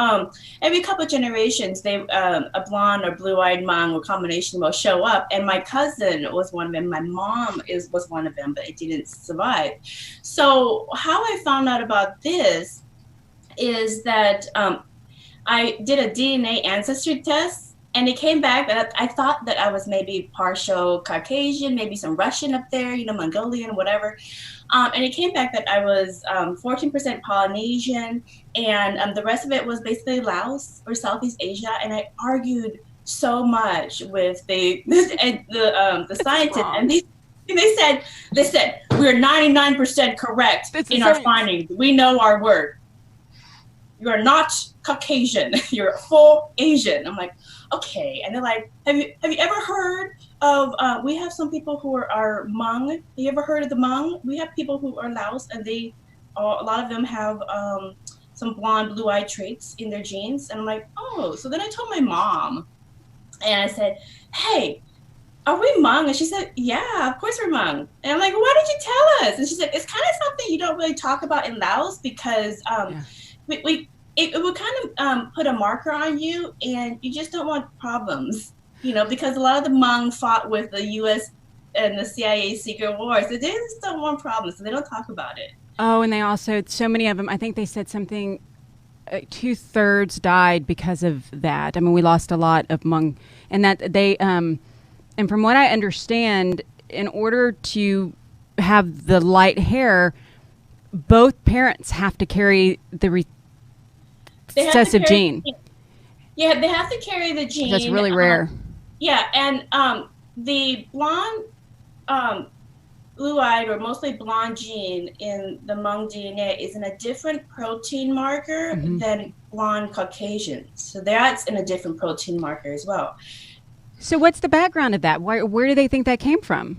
every couple of generations, a blonde or blue-eyed Hmong or combination will show up, and my cousin was one of them. My mom was one of them, but it didn't survive. So how I found out about this is that I did a DNA ancestry test, and it came back that I thought that I was maybe partial Caucasian, maybe some Russian up there, Mongolian, whatever. And it came back that I was 14% Polynesian, and the rest of it was basically Laos or Southeast Asia. And I argued so much with the scientists, and And they said, we're 99% correct in our findings. We know our word. You're not Caucasian. You're full Asian. I'm like, okay. And they're like, have you ever heard of, we have some people who are Hmong. Have you ever heard of the Hmong? We have people who are Laos, and a lot of them have some blonde, blue-eyed traits in their genes. And I'm like, oh. So then I told my mom, and I said, hey, are we Hmong? And she said, yeah, of course we're Hmong. And I'm like, why did you tell us? And she said, it's kind of something you don't really talk about in Laos because it would kind of put a marker on you, and you just don't want problems, because a lot of the Hmong fought with the U.S. and the CIA secret wars. So they just don't want problems, so they don't talk about it. Oh, and they also, so many of them, I think they said something, 2/3 died because of that. I mean, we lost a lot of Hmong, and that they... And from what I understand, in order to have the light hair, both parents have to carry the recessive gene. Yeah, they have to carry the gene. That's really rare. Yeah, and the blonde, blue-eyed, or mostly blonde gene in the Hmong DNA is in a different protein marker than blonde Caucasians. So that's in a different protein marker as well. So what's the background of that? Where do they think that came from?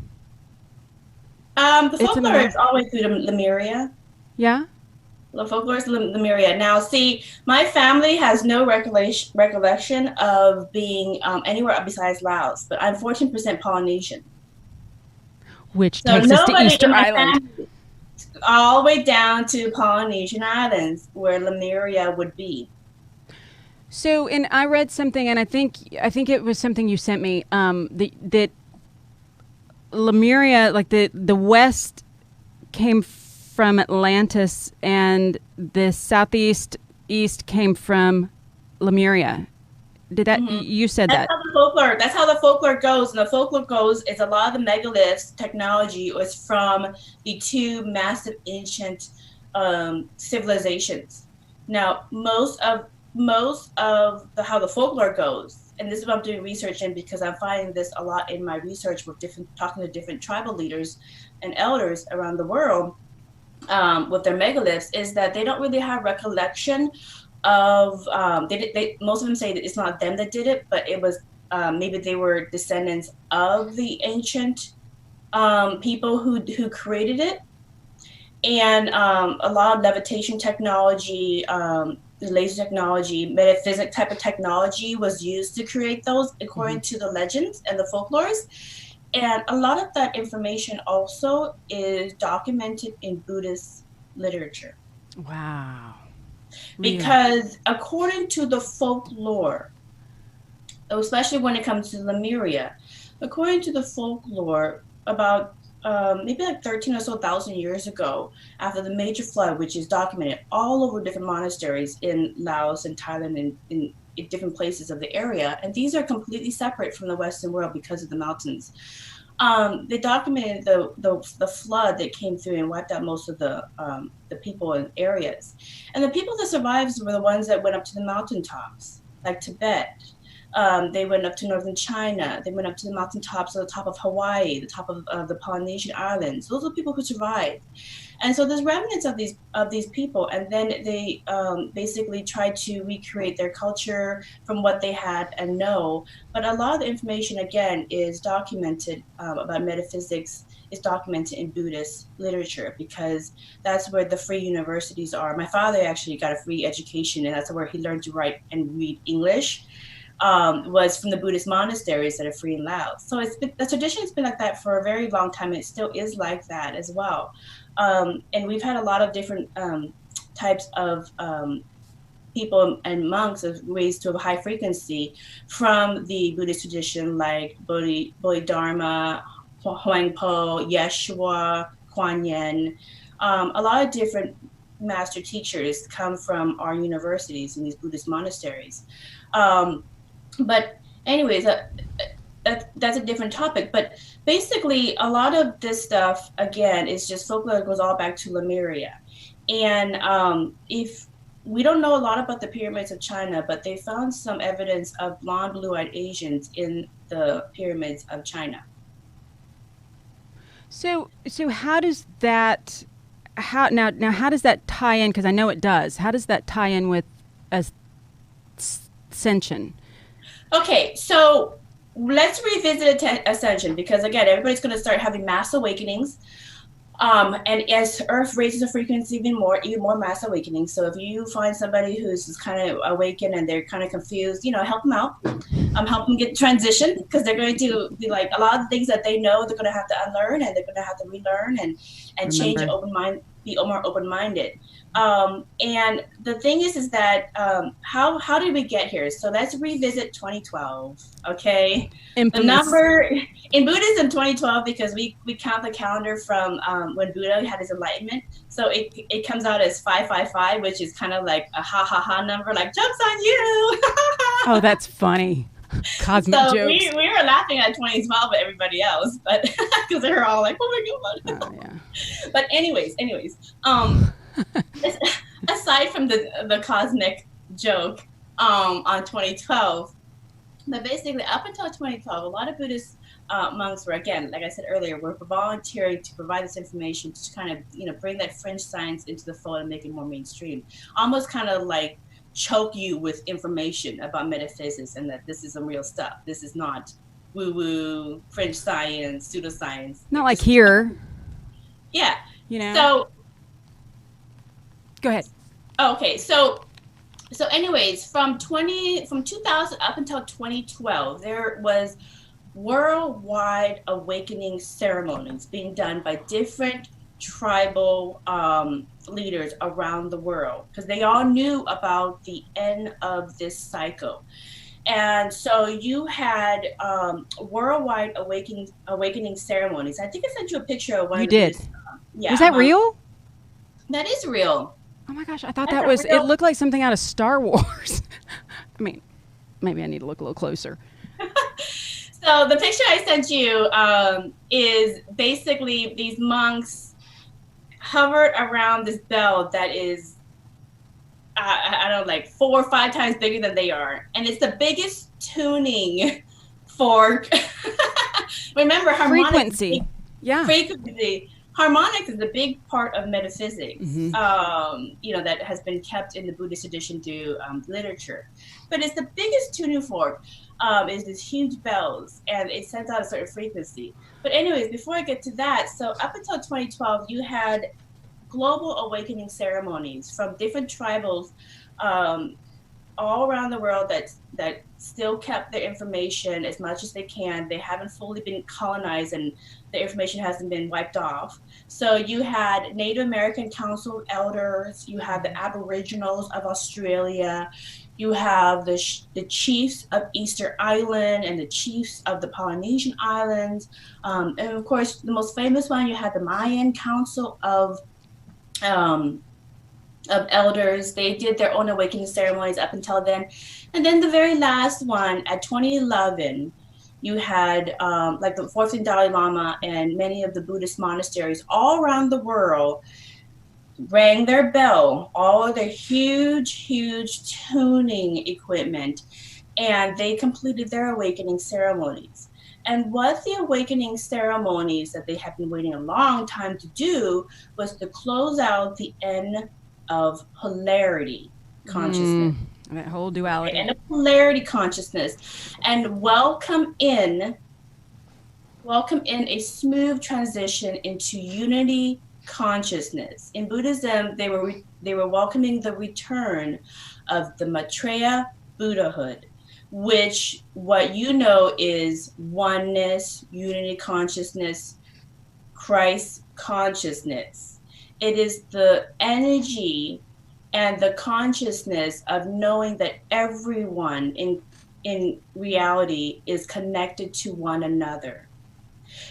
The folklore is all the way through to Lemuria. Yeah? The folklore is Lemuria. Now, see, my family has no recollection of being anywhere besides Laos, but I'm 14% Polynesian. Which takes us to Easter Island. All the way down to Polynesian Islands, where Lemuria would be. So, and I read something, and I think it was something you sent me, that Lemuria, like the west came from Atlantis, and the east came from Lemuria. Did that, you said that? That's how the folklore goes. And the folklore goes is a lot of the megaliths technology was from the two massive ancient civilizations. Now, most of how the folklore goes, and this is what I'm doing research in because I'm finding this a lot in my research with talking to different tribal leaders and elders around the world with their megaliths, is that they don't really have recollection of, most of them say that it's not them that did it, but it was maybe they were descendants of the ancient people who created it. And a lot of levitation technology, laser technology, metaphysic type of technology was used to create those according to the legends and the folklores. And a lot of that information also is documented in Buddhist literature. Wow. Because according to the folklore, especially when it comes to Lemuria, according to the folklore, about maybe like 13 or so thousand years ago, after the major flood, which is documented all over different monasteries in Laos and Thailand and in different places of the area, and these are completely separate from the Western world because of the mountains. They documented the flood that came through and wiped out most of the people in areas. And the people that survived were the ones that went up to the mountaintops, like Tibet. They went up to northern China. They went up to the mountaintops, at the top of Hawaii, the top of the Polynesian Islands. Those are the people who survived. And so there's remnants of these people, and then they basically tried to recreate their culture from what they had and know. But a lot of the information, again, is documented about metaphysics, is documented in Buddhist literature, because that's where the free universities are. My father actually got a free education, and that's where he learned to write and read English. Was from the Buddhist monasteries that are free in Laos. So the tradition has been like that for a very long time, and it still is like that as well. And we've had a lot of different types of people and monks of raised to a high frequency from the Buddhist tradition, like Bodhidharma, Huangpo, Yeshua, Kuan Yin. A lot of different master teachers come from our universities in these Buddhist monasteries. But anyways, that's a different topic. But basically, a lot of this stuff, again, is just folklore that goes all back to Lemuria. And if we don't know a lot about the pyramids of China, but they found some evidence of blonde, blue-eyed Asians in the pyramids of China. So how does that how does that tie in? Because I know it does. How does that tie in with Ascension? Okay, so let's revisit Ascension, because again, everybody's going to start having mass awakenings. And as Earth raises the frequency even more mass awakening. So if you find somebody who's just kind of awakened and they're kind of confused, help them out. Help them get transition, because they're going to be like a lot of things that they know they're going to have to unlearn, and they're going to have to relearn and change be more open-minded. And the thing is that how did we get here? So let's revisit 2012. Okay, infamous. The number in Buddhism 2012, because we count the calendar from when Buddha had his enlightenment. So it comes out as 555, which is kind of like a ha ha ha number, like jokes on you. Oh, that's funny. Cosmic so jokes. We were laughing at 2012 at everybody else, but because they were all like, oh my god. Oh, yeah. But anyways, aside from the cosmic joke on 2012, but basically up until 2012, a lot of Buddhist monks were, again, like I said earlier, were volunteering to provide this information to kind of bring that fringe science into the fold and make it more mainstream, almost kind of like choke you with information about metaphysics and that this is some real stuff. This is not woo-woo, fringe science, pseudoscience. Not like here. Yeah. So go ahead. Oh, okay. So anyways, from 2000 up until 2012, there was worldwide awakening ceremonies being done by different tribal leaders around the world, because they all knew about the end of this cycle. And so you had worldwide awakening ceremonies. I think I sent you a picture of one. You did. Yeah. Was that real? That is real. Oh my gosh, I thought that was, it looked like something out of Star Wars. I mean, maybe I need to look a little closer. So the picture I sent you is basically these monks hovered around this bell that is, I don't know, like 4 or 5 times bigger than they are. And it's the biggest tuning fork. Remember, harmonics. Frequency. Yeah. Frequency. Harmonics is a big part of metaphysics, that has been kept in the Buddhist tradition through literature. But it's the biggest tuning fork. Is these huge bells, and it sends out a certain frequency. But anyways, before I get to that, so up until 2012, you had global awakening ceremonies from different tribals all around the world that still kept their information as much as they can. They haven't fully been colonized, and the information hasn't been wiped off. So you had Native American Council elders, you had the Aboriginals of Australia, you have the chiefs of Easter Island and the chiefs of the Polynesian Islands. And of course, the most famous one, you had the Mayan Council of elders. They did their own awakening ceremonies up until then. And then the very last one at 2011, you had like the 14th Dalai Lama and many of the Buddhist monasteries all around the world rang their bell, all of their huge tuning equipment, and they completed their awakening ceremonies. And what the awakening ceremonies that they have been waiting a long time to do was to close out the end of polarity consciousness. That whole duality. And a polarity consciousness, and welcome in a smooth transition into unity consciousness. In Buddhism, they were welcoming the return of the Maitreya Buddhahood, which what you know is oneness, unity consciousness, Christ consciousness. It is the energy and the consciousness of knowing that everyone in reality is connected to one another.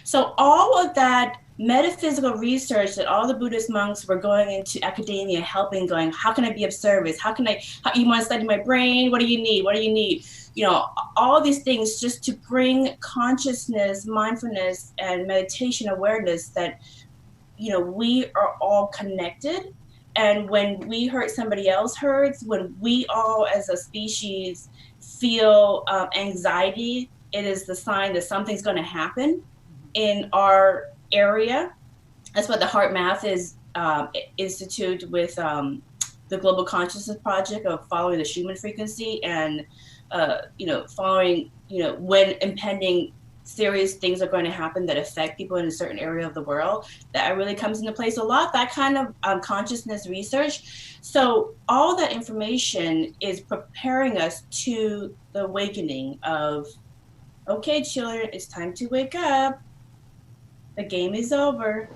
So all of that metaphysical research that all the Buddhist monks were going into academia, helping, going, how can I be of service? How you want to study my brain? What do you need? What do you need? All these things just to bring consciousness, mindfulness, and meditation awareness that, we are all connected. And when we hurt, somebody else hurts. When we all as a species feel anxiety, it is the sign that something's going to happen in our area. That's what the Heart Math is institute with the Global Consciousness Project of following the Schumann frequency and following when impending serious things are going to happen that affect people in a certain area of the world. That really comes into place a lot, that kind of consciousness research. So all that information is preparing us to the awakening of, okay, children, it's time to wake up. The game is over.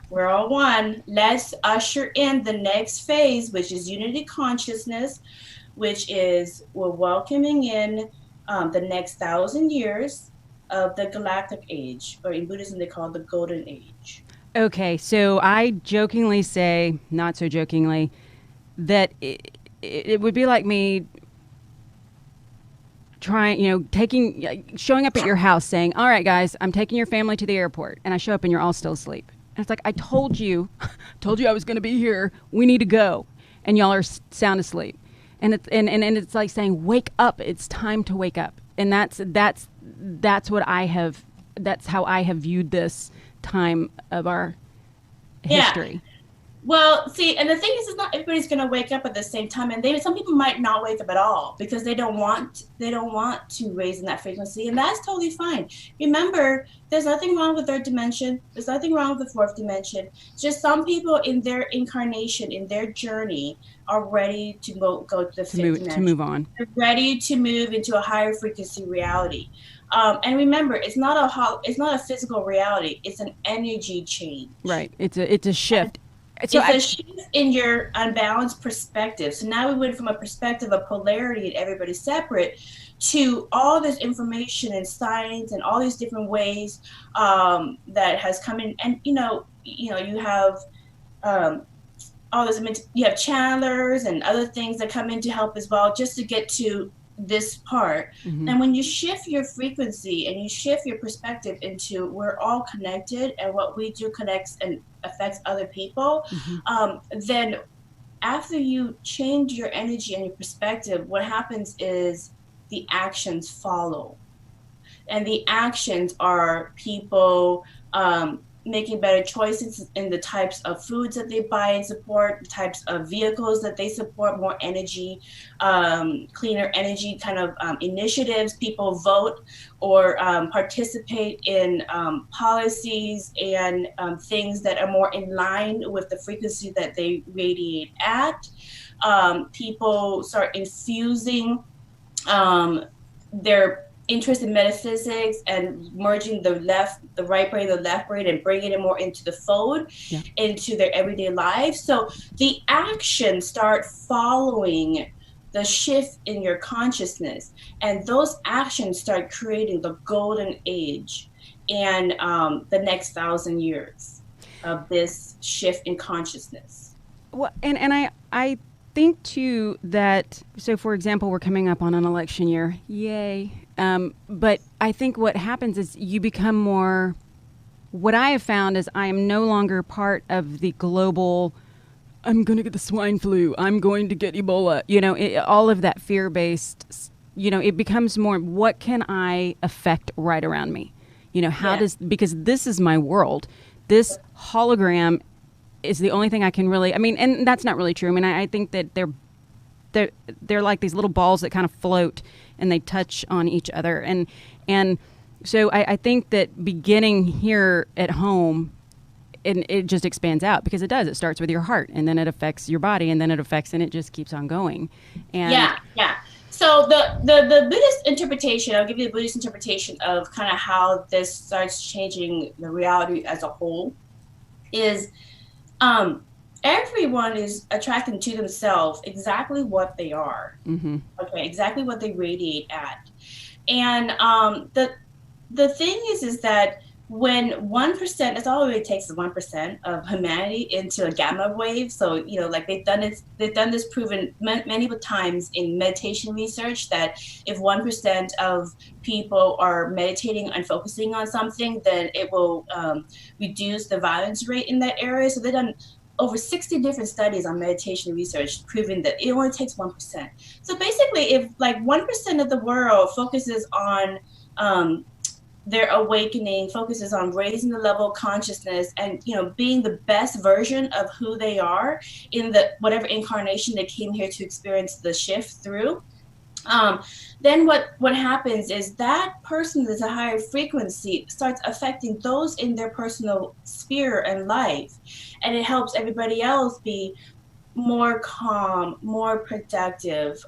We're all one. Let's usher in the next phase, which is unity consciousness, which is we're welcoming in the next 1,000 years of the galactic age, or in Buddhism they call it the golden age. Okay, so I jokingly say, not so jokingly, that it would be like me showing up at your house saying, all right, guys, I'm taking your family to the airport. And I show up and you're all still asleep. And it's like, I told you I was going to be here. We need to go. And y'all are sound asleep. And it's like saying, wake up. It's time to wake up. And that's how I have viewed this time of our history. Yeah. Well, see, and the thing is not everybody's going to wake up at the same time, and some people might not wake up at all because they don't want to raise in that frequency, and that's totally fine. Remember, there's nothing wrong with third dimension. There's nothing wrong with the fourth dimension. Just some people in their incarnation, in their journey, are ready to go to the fifth dimension. To move on. They're ready to move into a higher frequency reality. And remember, it's not a physical reality. It's an energy change. Right. It's a shift. It's a shift in your unbalanced perspective. So now we went from a perspective of polarity and everybody's separate to all this information and science and all these different ways that has come in. And you have all this. You have channelers and other things that come in to help as well, just to get to this part. Mm-hmm. And when you shift your frequency and you shift your perspective into we're all connected and what we do connects and affects other people, mm-hmm. Then after you change your energy and your perspective, what happens is the actions follow. And the actions are people making better choices in the types of foods that they buy and support, the types of vehicles that they support, more energy, cleaner energy kind of initiatives. People vote or participate in policies and things that are more in line with the frequency that they radiate at. People start infusing their interest in metaphysics and merging the right brain, the left brain, and bringing it more into the fold, into their everyday life. So the actions start following the shift in your consciousness, and those actions start creating the golden age and the next 1,000 years of this shift in consciousness. Well, and I think too that, so for example, we're coming up on an election year, yay. But I think what happens is you become more, what I have found is I am no longer part of the global, I'm going to get the swine flu, I'm going to get Ebola, all of that fear-based, it becomes more, what can I affect right around me? Because this is my world. This hologram is the only thing I can really, and that's not really true. I think that they're like these little balls that kind of float and they touch on each other. And so I think that beginning here at home, and it just expands out because it does. It starts with your heart and then it affects your body and then it affects, and it just keeps on going. And yeah. So the Buddhist interpretation, I'll give you the Buddhist interpretation of kind of how this starts changing the reality as a whole is, everyone is attracting to themselves exactly what they are. Mm-hmm. Okay, exactly what they radiate at. And the thing is that when 1%, that's all it really takes is 1% of humanity into a gamma wave. So, like they've done this proven many times in meditation research that if 1% of people are meditating and focusing on something, then it will reduce the violence rate in that area. So they've done over 60 different studies on meditation research proving that it only takes 1%. So basically, if like 1% of the world focuses on their awakening focuses on raising the level of consciousness and, you know, being the best version of who they are in the whatever incarnation they came here to experience the shift through. Then what happens is that person that's a higher frequency starts affecting those in their personal sphere and life, and it helps everybody else be more calm, more productive,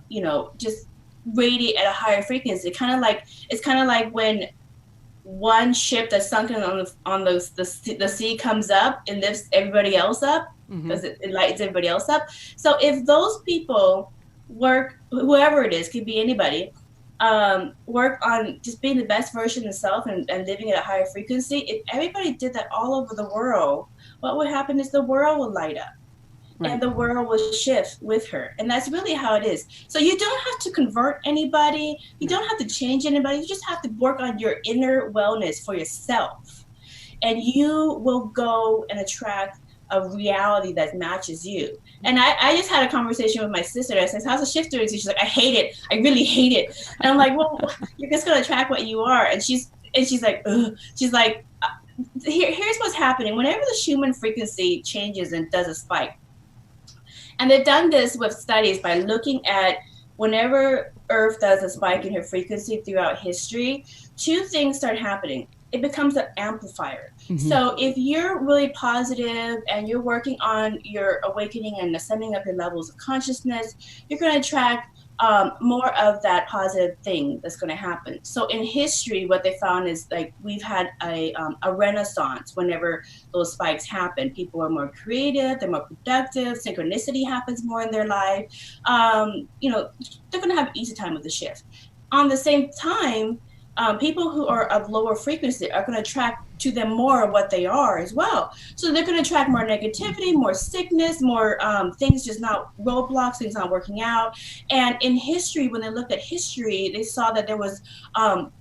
you know, just radiate at a higher frequency. Kind of like, it's kind of like when one ship that's sunken on the sea comes up and lifts everybody else up, because it lights everybody else up. So if those people work, whoever it is, could be anybody, work on just being the best version of self and living at a higher frequency, if everybody did that all over the world, what would happen is the world will light up. Right. And the world will shift with her. And that's really how it is. So you don't have to convert anybody. You don't have to change anybody. You just have to work on your inner wellness for yourself. And you will go and attract a reality that matches you. And I just had a conversation with my sister. I said, how's the shift doing? She's like, I hate it. I really hate it. And I'm like, well, you're just going to attract what you are. And she's like, ugh. She's like, here's what's happening. Whenever the human frequency changes and does a spike, and they've done this with studies by looking at whenever Earth does a spike in her frequency throughout history, two things start happening. It becomes an amplifier. So if you're really positive and you're working on your awakening and ascending up your levels of consciousness, you're going to attract more of that positive thing that's going to happen. So in history, what they found is like we've had a renaissance whenever those spikes happen. People are more creative, they're more productive, synchronicity happens more in their life. You know, they're going to have an easy time with the shift. On the same time, people who are of lower frequency are going to attract to them more of what they are as well. So they're going to attract more negativity, more sickness, more things just not roadblocks, things not working out. And in history, when they looked at history, they saw that there was some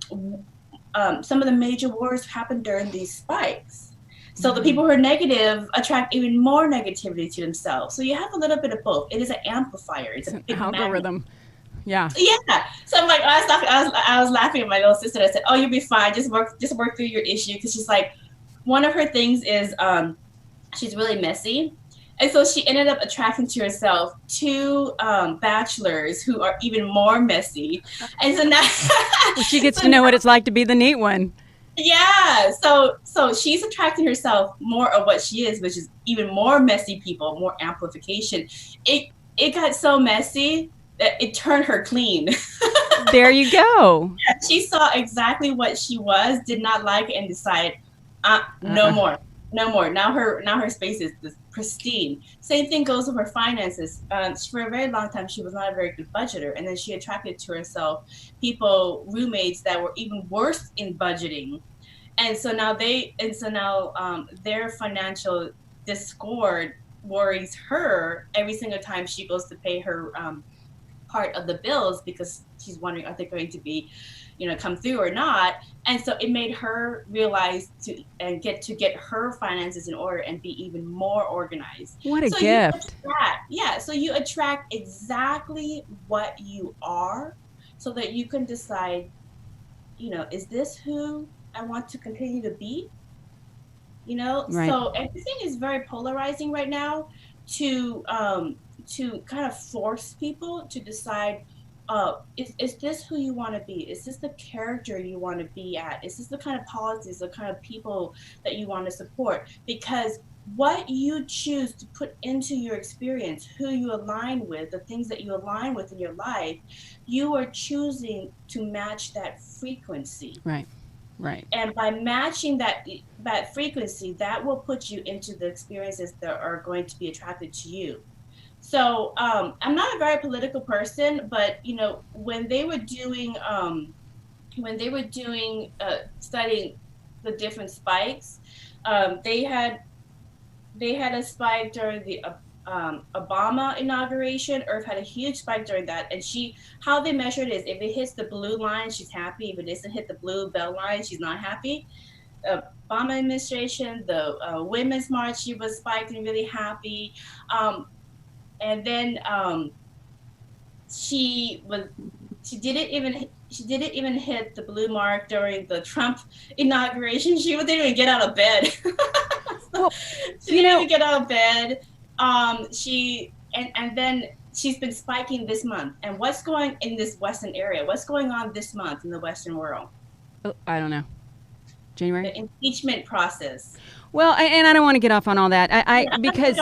of the major wars happened during these spikes. So the people who are negative attract even more negativity to themselves. So you have a little bit of both. It is an amplifier. It's a big algorithm. Magnet. Yeah. So I'm like, I was laughing at my little sister. I said, "Oh, you'll be fine. Just work through your issue." Because she's like, one of her things is she's really messy, and so she ended up attracting to herself two bachelors who are even more messy, and so now well, she gets to know what it's like to be the neat one. Yeah. So she's attracting herself more of what she is, which is even more messy people, more amplification. It got so messy. It turned her clean. There you go. She saw exactly what she was, did not like it, and decided, no more. Now her space is pristine. Same thing goes with her finances. For a very long time, she was not a very good budgeter, and then she attracted to herself roommates that were even worse in budgeting, and so now their financial discord worries her every single time she goes to pay her part of the bills, because she's wondering, are they going to be, come through or not? And so it made her realize get her finances in order and be even more organized. What a gift. So you attract exactly what you are, so that you can decide, is this who I want to continue to be? Right. So everything is very polarizing right now to kind of force people to decide, is this who you want to be? Is this the character you want to be at? Is this the kind of policies, the kind of people that you want to support? Because what you choose to put into your experience, who you align with, the things that you align with in your life, you are choosing to match that frequency. Right. Right. And by matching that frequency, that will put you into the experiences that are going to be attracted to you. So I'm not a very political person, but when they were doing studying the different spikes, they had a spike during the Obama inauguration. Earth had a huge spike during that, and how they measured is if it hits the blue line, she's happy. If it doesn't hit the blue bell line, she's not happy. Obama administration, the Women's March, she was spiked and really happy. And then she didn't even she didn't even hit the blue mark during the Trump inauguration. She didn't even get out of bed. Well, she didn't even get out of bed. And then she's been spiking this month. And what's going in this Western area? What's going on this month in the Western world? Oh, I don't know. January? The impeachment process. Well, and I don't want to get off on all that. Because,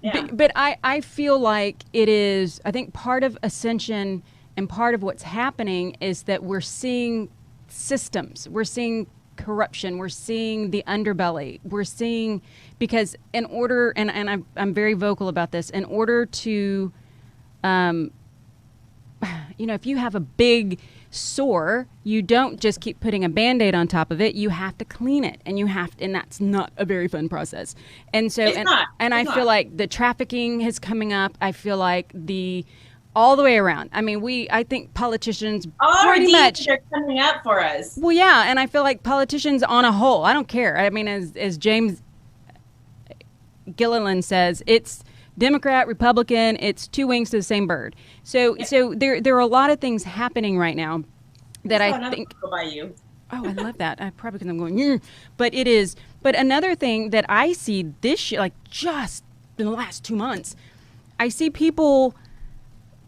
yeah. but I feel like it is, I think part of Ascension and part of what's happening is that we're seeing systems, we're seeing corruption, we're seeing the underbelly, we're seeing, because in order, and I'm very vocal about this, in order to, if you have a big sore, you don't just keep putting a Band-Aid on top of it. You have to clean it, and that's not a very fun process. And so, I feel like the trafficking is coming up. I feel like all the way around. I mean, I think politicians pretty much are coming up for us. Well, yeah, and I feel like politicians on a whole, I don't care. I mean, as James Gilliland says, it's Democrat, Republican, it's two wings to the same bird. So there are a lot of things happening right now that I think. By you. Oh, I love that. I probably because I'm going, but it is. But another thing that I see this year, like just in the last 2 months, I see people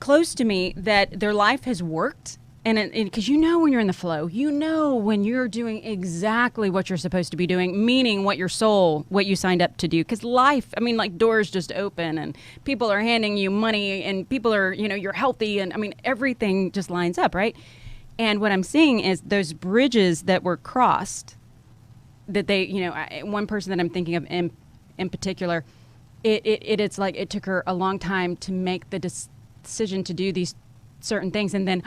close to me that their life has worked. And because when you're in the flow, when you're doing exactly what you're supposed to be doing, meaning what you signed up to do. Because life, I mean, like doors just open and people are handing you money and people are, you're healthy. And I mean, everything just lines up, right? And what I'm seeing is those bridges that were crossed, that they, one person that I'm thinking of in particular, it's like it took her a long time to make the decision to do these certain things. And then,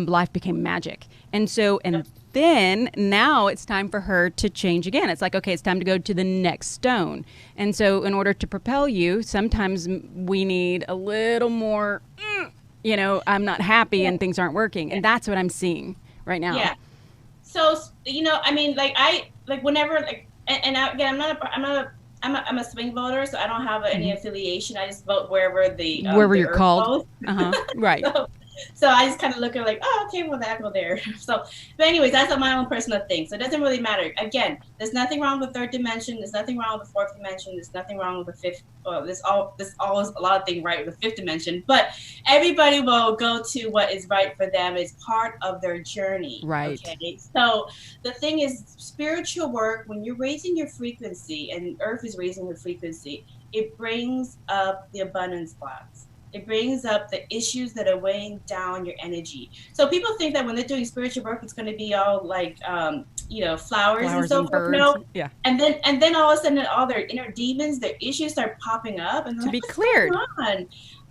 life became magic. And so, then now it's time for her to change again. It's like, okay, it's time to go to the next stone. And so in order to propel you, sometimes we need a little more, I'm not happy and things aren't working. And that's what I'm seeing right now. Yeah. So, whenever, and again, I'm a swing voter, so I don't have any affiliation. I just vote wherever wherever you're called. Right. So I just kind of look at like, oh, okay, well, I'll go there. So, but anyways, that's my own personal thing. So it doesn't really matter. Again, there's nothing wrong with the third dimension. There's nothing wrong with the fourth dimension. There's nothing wrong with the fifth. There's always a lot of things right with the fifth dimension. But everybody will go to what is right for them. It's part of their journey. Right. Okay. So the thing is, spiritual work, when you're raising your frequency and Earth is raising the frequency, it brings up the abundance blocks. It brings up the issues that are weighing down your energy. So people think that when they're doing spiritual work, it's going to be all like, flowers and so forth. No. Yeah. And then all of a sudden, all their inner demons, their issues start popping up, and to be cleared.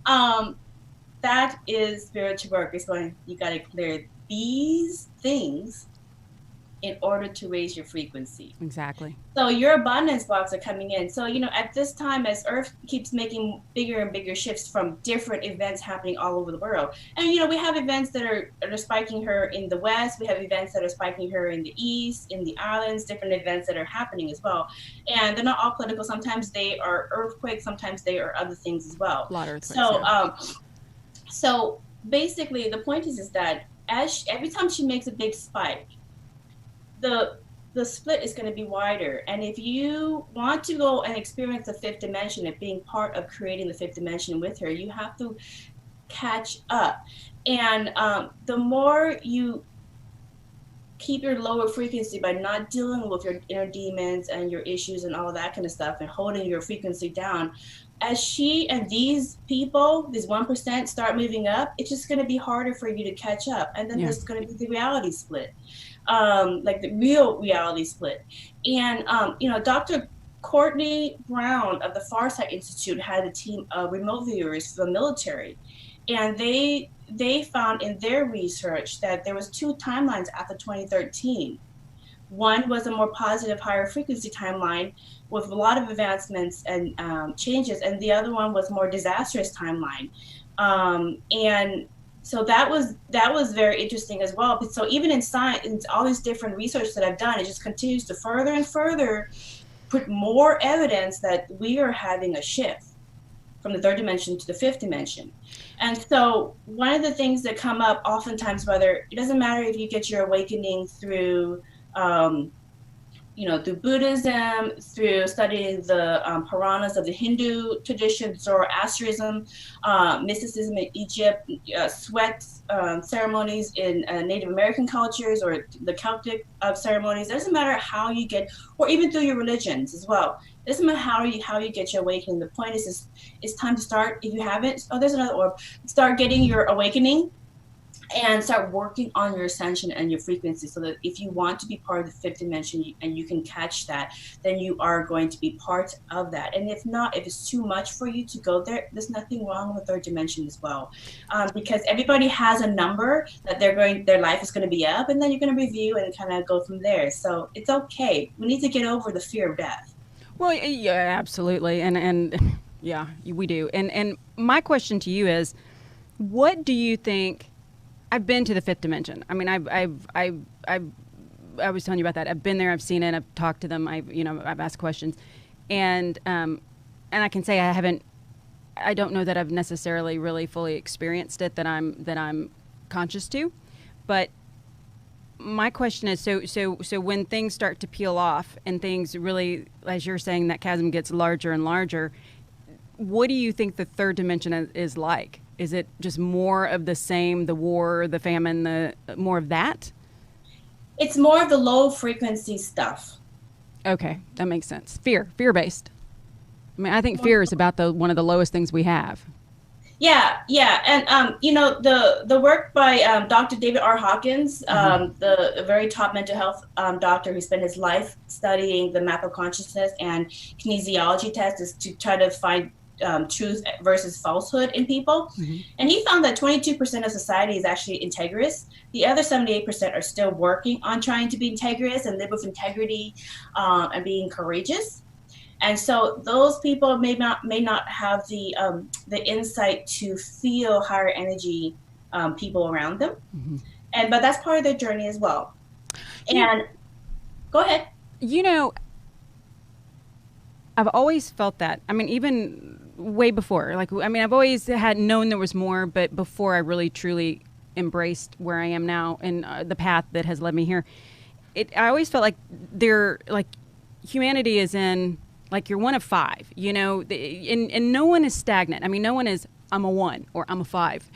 That is spiritual work. It's going. You got to clear these things in order to raise your frequency. Exactly. So your abundance blocks are coming in. So, at this time, as Earth keeps making bigger and bigger shifts from different events happening all over the world. And, we have events that are spiking her in the West. We have events that are spiking her in the East, in the islands, different events that are happening as well. And they're not all political. Sometimes they are earthquakes. Sometimes they are other things as well. A lot of earthquakes. So, yeah. So basically the point is that every time she makes a big spike, the split is going to be wider. And if you want to go and experience the fifth dimension and being part of creating the fifth dimension with her, you have to catch up. And the more you keep your lower frequency by not dealing with your inner demons and your issues and all of that kind of stuff and holding your frequency down, as she and these people, this 1% start moving up, it's just going to be harder for you to catch up. And then there's going to be the reality split. Like the real reality split. And, Dr. Courtney Brown of the Farsight Institute had a team of remote viewers for the military. And they found in their research that there was 2 timelines after 2013. One was a more positive, higher frequency timeline with a lot of advancements and changes. And the other one was more disastrous timeline. And so that was very interesting as well. But so even in science, in all these different research that I've done, it just continues to further and further put more evidence that we are having a shift. from the third dimension to the fifth dimension. And so one of the things that come up oftentimes, whether it doesn't matter if you get your awakening through, through Buddhism, through studying the Puranas of the Hindu tradition, Zoroastrianism, mysticism in Egypt, sweat ceremonies in Native American cultures, or the Celtic ceremonies. It doesn't matter how you get, or even through your religions as well. It doesn't matter how you get your awakening. The point is it's time to start. If you haven't, there's another orb. Start getting your awakening and start working on your ascension and your frequency, so that if you want to be part of the fifth dimension and you can catch that, then you are going to be part of that. And if not, if it's too much for you to go there, there's nothing wrong with the third dimension as well, because everybody has a number that their life is going to be up, and then you're going to review and kind of go from there. So it's okay. We need to get over the fear of death. Well, yeah, absolutely, and yeah, we do. And my question to you is, what do you think? I've been to the fifth dimension. I mean, I was telling you about that. I've been there. I've seen it. I've talked to them. I've asked questions, and I can say I don't know that I've necessarily really fully experienced it, that I'm conscious to, but my question is, so when things start to peel off and things really, as you're saying, that chasm gets larger and larger, what do you think the third dimension is like? Is it just more of the same, the war, the famine, more of that? It's more of the low frequency stuff. Okay, that makes sense. Fear-based. I mean, I think fear is about one of the lowest things we have. Yeah. And, the work by Dr. David R. Hawkins, the very top mental health doctor who spent his life studying the map of consciousness and kinesiology tests, is to try to find truth versus falsehood in people. And he found that 22% of society is actually integrous. The other 78% are still working on trying to be integrous and live with integrity and being courageous. And so those people may not have the insight to feel higher energy people around them. But that's part of their journey as well. And go ahead. I've always felt that. I mean, even way before, I've always known there was more, but before I really truly embraced where I am now and the path that has led me here, I always felt like humanity is in, you're one of five, and no one is stagnant. I mean, no one is, I'm a 1 or I'm a 5,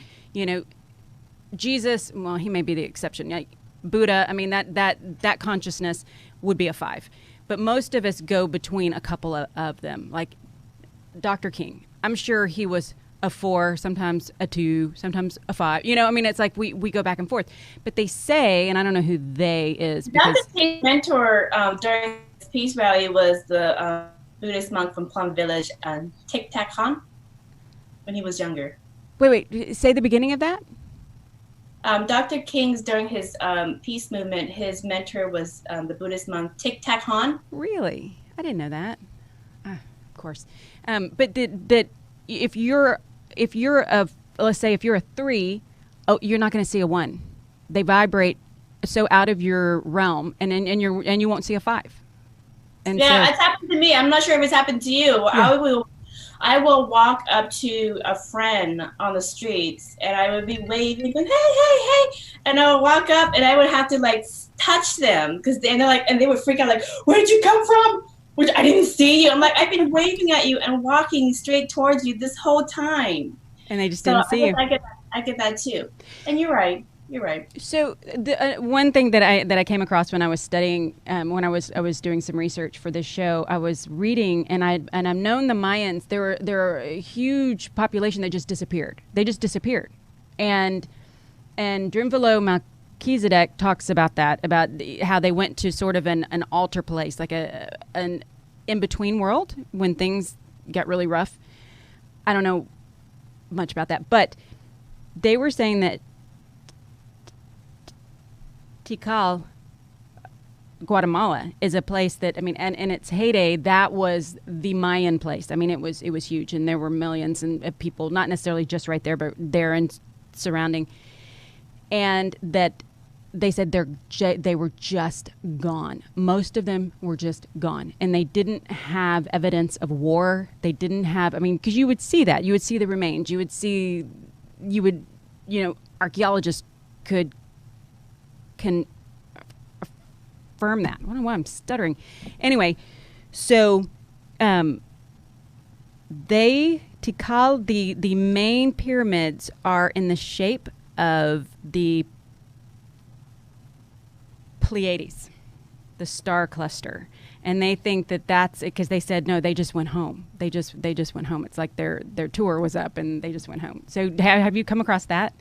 Jesus, well, he may be the exception. Buddha, I mean, that consciousness would be a 5. But most of us go between a couple of them. Like Dr. King, I'm sure he was a 4, sometimes a 2, sometimes a 5. It's like we go back and forth. But they say, and I don't know who they is. Dr. King's mentor during his peace rally was the Buddhist monk from Plum Village, Thich Nhat Hanh, when he was younger. Wait, say the beginning of that? Dr. King's, during his peace movement, his mentor was the Buddhist monk Thich Nhat Hanh. Really? I didn't know that. Of course. But that if you're let's say if you're a 3, you're not going to see a 1. They vibrate so out of your realm, and you won't see a 5. And yeah, it's happened to me. I'm not sure if it's happened to you. Yeah. I will walk up to a friend on the streets and I would be waving, going, hey, and I would walk up and I would have to touch them because they're and they would freak out where did you come from? Which I didn't see you. I'm like, I've been waving at you and walking straight towards you this whole time. And they just didn't see you. I get that too. And you're right. So the one thing that I came across when I was studying, when I was doing some research for this show, I was reading, and I've known the Mayans. There are a huge population that just disappeared. They just disappeared, and Drimvalo Melchizedek talks about that, about how they went to sort of an altar place, like an in between world when things got really rough. I don't know much about that, but they were saying that Tikal, Guatemala, is a place that, and in its heyday, that was the Mayan place. I mean, it was huge, and there were millions of people, not necessarily just right there, but there and surrounding. And that they said they were just gone. Most of them were just gone, and they didn't have evidence of war. They didn't have, I mean, because you would see that. You would see the remains. You would, archaeologists can affirm that. I don't know why I'm stuttering. Anyway, so the main pyramids are in the shape of the Pleiades, the star cluster, and they think that that's because they said no, they just went home. They just went home. It's like their tour was up and they just went home. So have you come across that?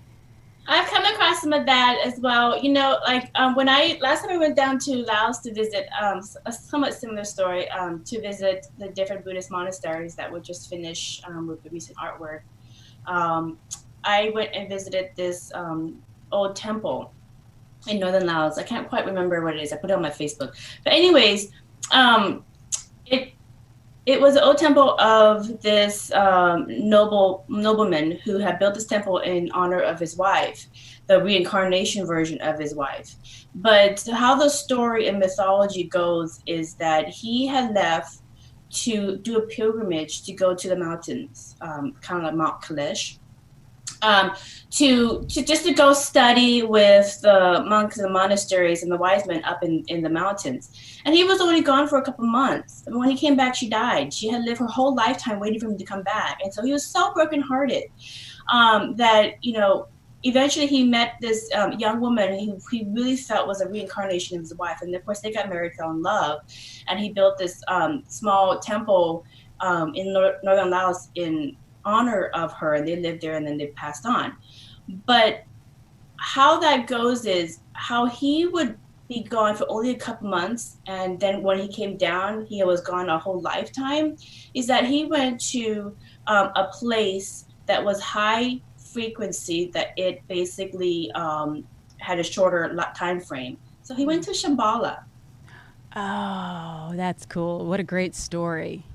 I've come across some of that as well. When last time I went down to Laos to visit, a somewhat similar story, to visit the different Buddhist monasteries that were just finished with the recent artwork. I went and visited this old temple in northern Laos. I can't quite remember what it is. I put it on my Facebook. But anyways, it was an old temple of this nobleman who had built this temple in honor of his wife, the reincarnation version of his wife. But how the story and mythology goes is that he had left to do a pilgrimage to go to the mountains, kind of like Mount Kailash. To go study with the monks and the monasteries and the wise men up in the mountains. And he was only gone for a couple months. And when he came back, she died. She had lived her whole lifetime waiting for him to come back. And so he was so brokenhearted that, eventually he met this young woman who he really felt was a reincarnation of his wife. And of course they got married, fell in love. And he built this small temple in northern Laos in honor of her, and they lived there and then they passed on. But how that goes is how he would be gone for only a couple months, and then when he came down, he was gone a whole lifetime, is that he went to a place that was high frequency, that it basically had a shorter time frame. So he went to Shambhala. Oh, that's cool. What a great story.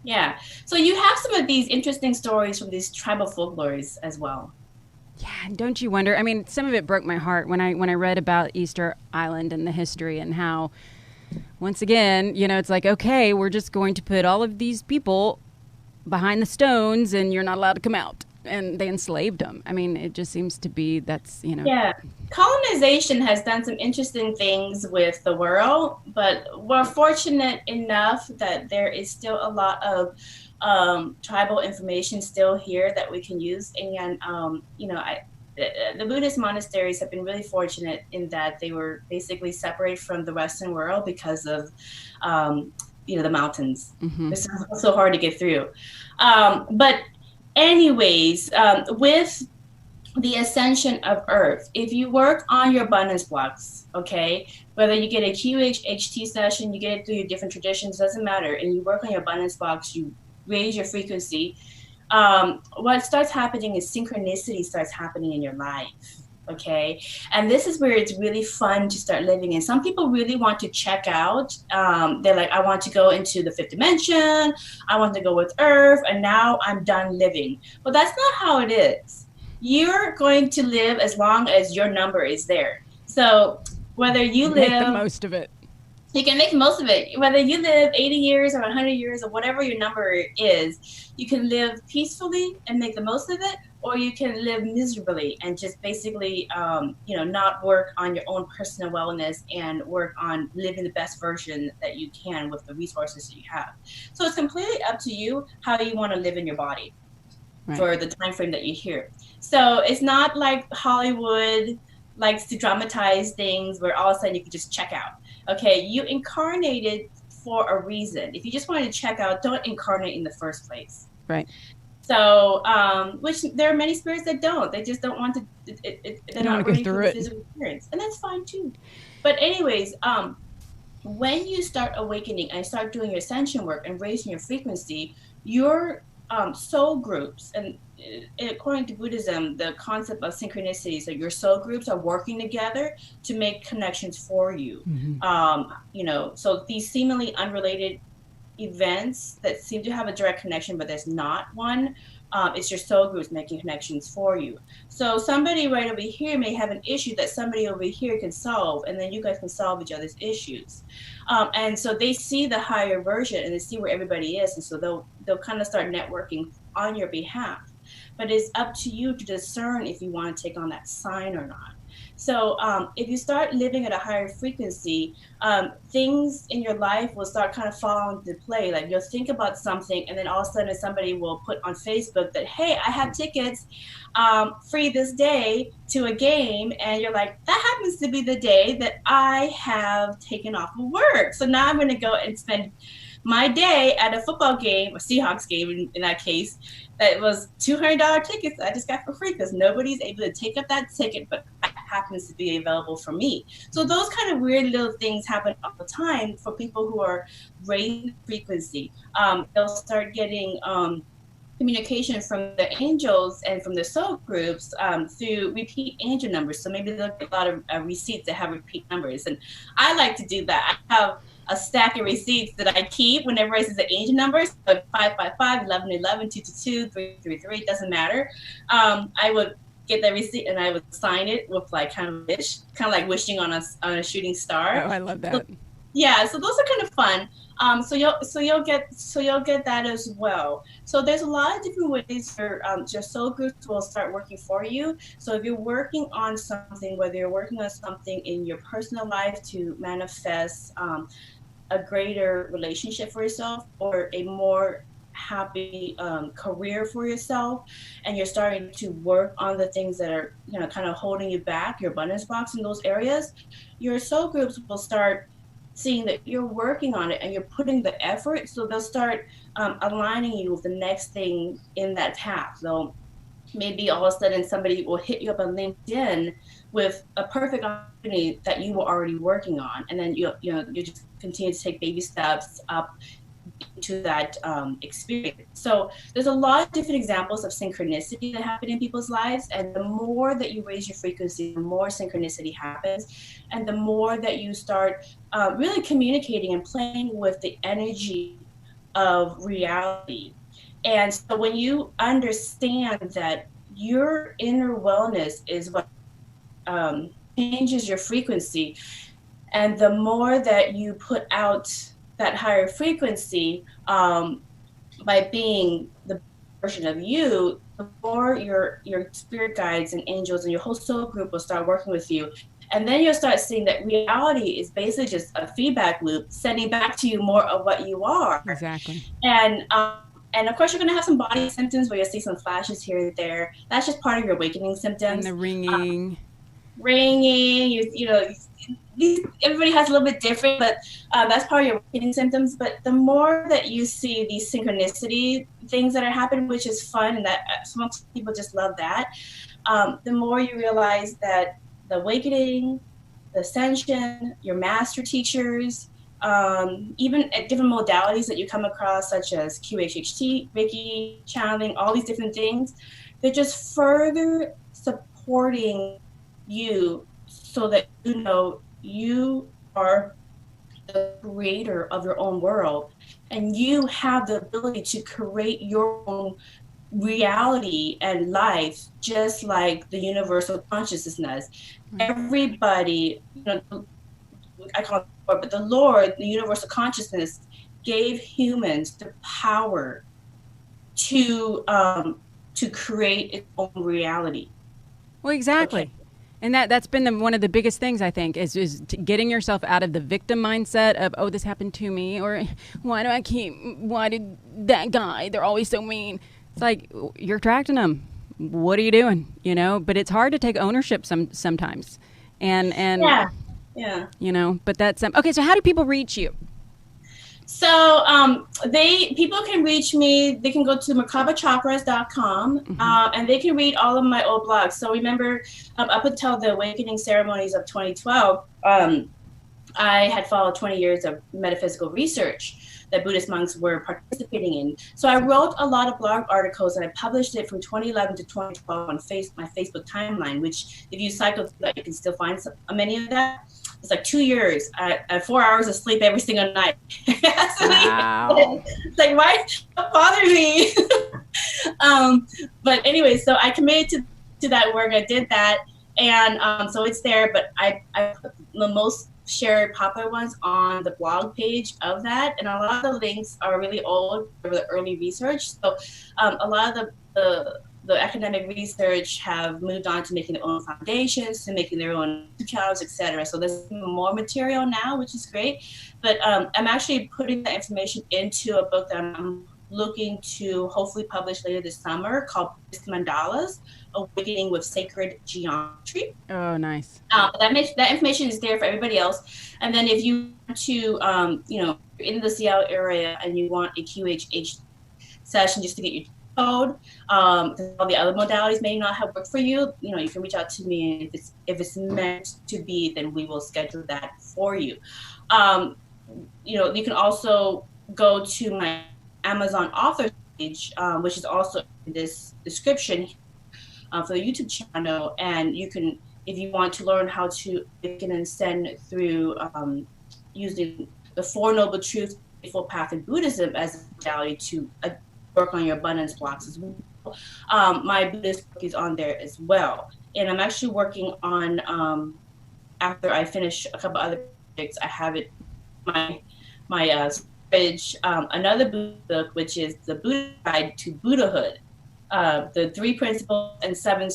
Yeah. So you have some of these interesting stories from these tribal folklores as well. Yeah, and don't you wonder? I mean, some of it broke my heart when I read about Easter Island and the history and how, once again, it's like, okay, we're just going to put all of these people behind the stones and you're not allowed to come out. And they enslaved them. I mean, it just seems to be Yeah. Colonization has done some interesting things with the world, but we're fortunate enough that there is still a lot of tribal information still here that we can use. And, the Buddhist monasteries have been really fortunate in that they were basically separated from the Western world because of, the mountains. Mm-hmm. It's so hard to get through. But anyways, with the ascension of Earth, if you work on your abundance blocks, okay, whether you get a QHHT session, you get it through your different traditions, doesn't matter, and you work on your abundance blocks, you raise your frequency, what starts happening is synchronicity starts happening in your life, okay? And this is where it's really fun to start living in. Some people really want to check out. They're like, I want to go into the fifth dimension, I want to go with Earth, and now I'm done living. But that's not how it is. You're going to live as long as your number is there. So whether you live... Make the most of it. You can make the most of it. Whether you live 80 years or 100 years or whatever your number is, you can live peacefully and make the most of it, or you can live miserably and just basically, not work on your own personal wellness and work on living the best version that you can with the resources that you have. So it's completely up to you how you want to live in your body. Right. For the time frame that you hear. So it's not like Hollywood likes to dramatize things where all of a sudden you can just check out. Okay, you incarnated for a reason. If you just wanted to check out, don't incarnate in the first place. Right. So, which there are many spirits that don't. They just don't want to. They're not ready for the physical experience, and that's fine too. But anyways, when you start awakening and start doing your ascension work and raising your frequency, your soul groups, and according to Buddhism, the concept of synchronicity, so your soul groups are working together to make connections for you. Mm-hmm. So these seemingly unrelated events that seem to have a direct connection, but there's not one. It's your soul groups making connections for you. So somebody right over here may have an issue that somebody over here can solve, and then you guys can solve each other's issues. And so they see the higher version and they see where everybody is, and so they'll kind of start networking on your behalf. But it's up to you to discern if you want to take on that sign or not. So if you start living at a higher frequency, things in your life will start kind of falling into play. Like you'll think about something, and then all of a sudden somebody will put on Facebook that, hey, I have tickets free this day to a game. And you're like, that happens to be the day that I have taken off of work. So now I'm going to go and spend my day at a football game, a Seahawks game in that case. That was $200 tickets I just got for free because nobody's able to take up that ticket, but that happens to be available for me. So those kind of weird little things happen all the time for people who are raising frequency. They'll start getting communication from the angels and from the soul groups through repeat angel numbers. So maybe they'll get a lot of receipts that have repeat numbers. And I like to do that. I have a stack of receipts that I keep whenever I see the angel numbers, so 555, 1111, 222, 333, doesn't matter. I would get that receipt and I would sign it with like kind of like wishing on a shooting star. Oh, I love that. So, yeah, so those are kind of fun. So you'll get that as well. So there's a lot of different ways for your soul groups will start working for you. So if you're working on something, whether you're working on something in your personal life to manifest a greater relationship for yourself or a more happy career for yourself, and you're starting to work on the things that are kind of holding you back, your abundance box in those areas, your soul groups will start seeing that you're working on it and you're putting the effort, so they'll start aligning you with the next thing in that path. So maybe all of a sudden somebody will hit you up on LinkedIn with a perfect opportunity that you were already working on, and then you just continue to take baby steps up into that experience. So there's a lot of different examples of synchronicity that happen in people's lives, and the more that you raise your frequency, the more synchronicity happens, and the more that you start really communicating and playing with the energy of reality. And so when you understand that your inner wellness is what changes your frequency, and the more that you put out that higher frequency by being the version of you, the more your spirit guides and angels and your whole soul group will start working with you. And then you'll start seeing that reality is basically just a feedback loop, sending back to you more of what you are. Exactly. And of course, you're going to have some body symptoms where you'll see some flashes here and there. That's just part of your awakening symptoms. And the ringing. Everybody has a little bit different, but that's part of your awakening symptoms. But the more that you see these synchronicity things that are happening, which is fun, and that some people just love that, the more you realize that the awakening, the ascension, your master teachers, even at different modalities that you come across, such as QHHT, Reiki, channeling, all these different things, they're just further supporting you so that you know you are the creator of your own world, and you have the ability to create your own reality and life, just like the universal consciousness does. Everybody, I call it, but the Lord, the universal consciousness, gave humans the power to create its own reality. Well, exactly. Okay. And that's been one of the biggest things, I think, is getting yourself out of the victim mindset of, oh, this happened to me, or why did that guy, they're always so mean. It's like, you're attracting them. What are you doing? But it's hard to take ownership sometimes. And yeah. But that's, okay, so how do people reach you? So people can reach me. They can go to merkabachakras.com and they can read all of my old blogs. So remember, up until the awakening ceremonies of 2012, I had followed 20 years of metaphysical research that Buddhist monks were participating in. So I wrote a lot of blog articles, and I published it from 2011 to 2012 on my Facebook timeline, which if you cycle through that, you can still find many of that. It's like 2 years. I had 4 hours of sleep every single night. Wow. It's like, why don't bother me? But anyway, so I committed to that work. I did that. And so it's there, but I put the most shared popular ones on the blog page of that. And a lot of the links are really old for the early research. So a lot of the academic research have moved on to making their own foundations, to making their own channels, etc. So there's more material now, which is great. But I'm actually putting that information into a book that I'm looking to hopefully publish later this summer called Buddhist Mandalas, Awakening with Sacred Geometry. Oh, nice. That information is there for everybody else. And then if you want to, in the Seattle area and you want a QHHT session just to get your code, all the other modalities may not have worked for you, you can reach out to me. And if it's meant to be, then we will schedule that for you. You can also go to my Amazon author page, which is also in this description for the YouTube channel. And you can, if you want to learn how to awaken and ascend through using the Four Noble Truths, Eightfold Path in Buddhism as a modality to work on your abundance blocks as well. My Buddhist book is on there as well. And I'm actually working on, after I finish a couple other projects, I have it, my fridge, another Buddha book, which is the Buddha Guide to Buddhahood, the 3 principles and seven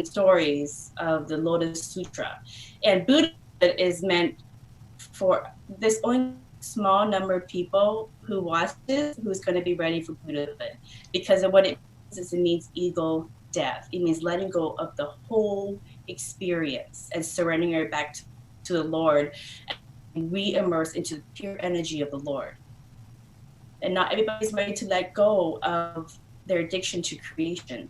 stories of the Lotus Sutra. And Buddhahood is meant for this only small number of people who watch this who's going to be ready for Buddhahood, because of what it means is it means ego death. It means letting go of the whole experience and surrendering it back to the Lord and re-immerse into the pure energy of the Lord. And not everybody's ready to let go of their addiction to creation.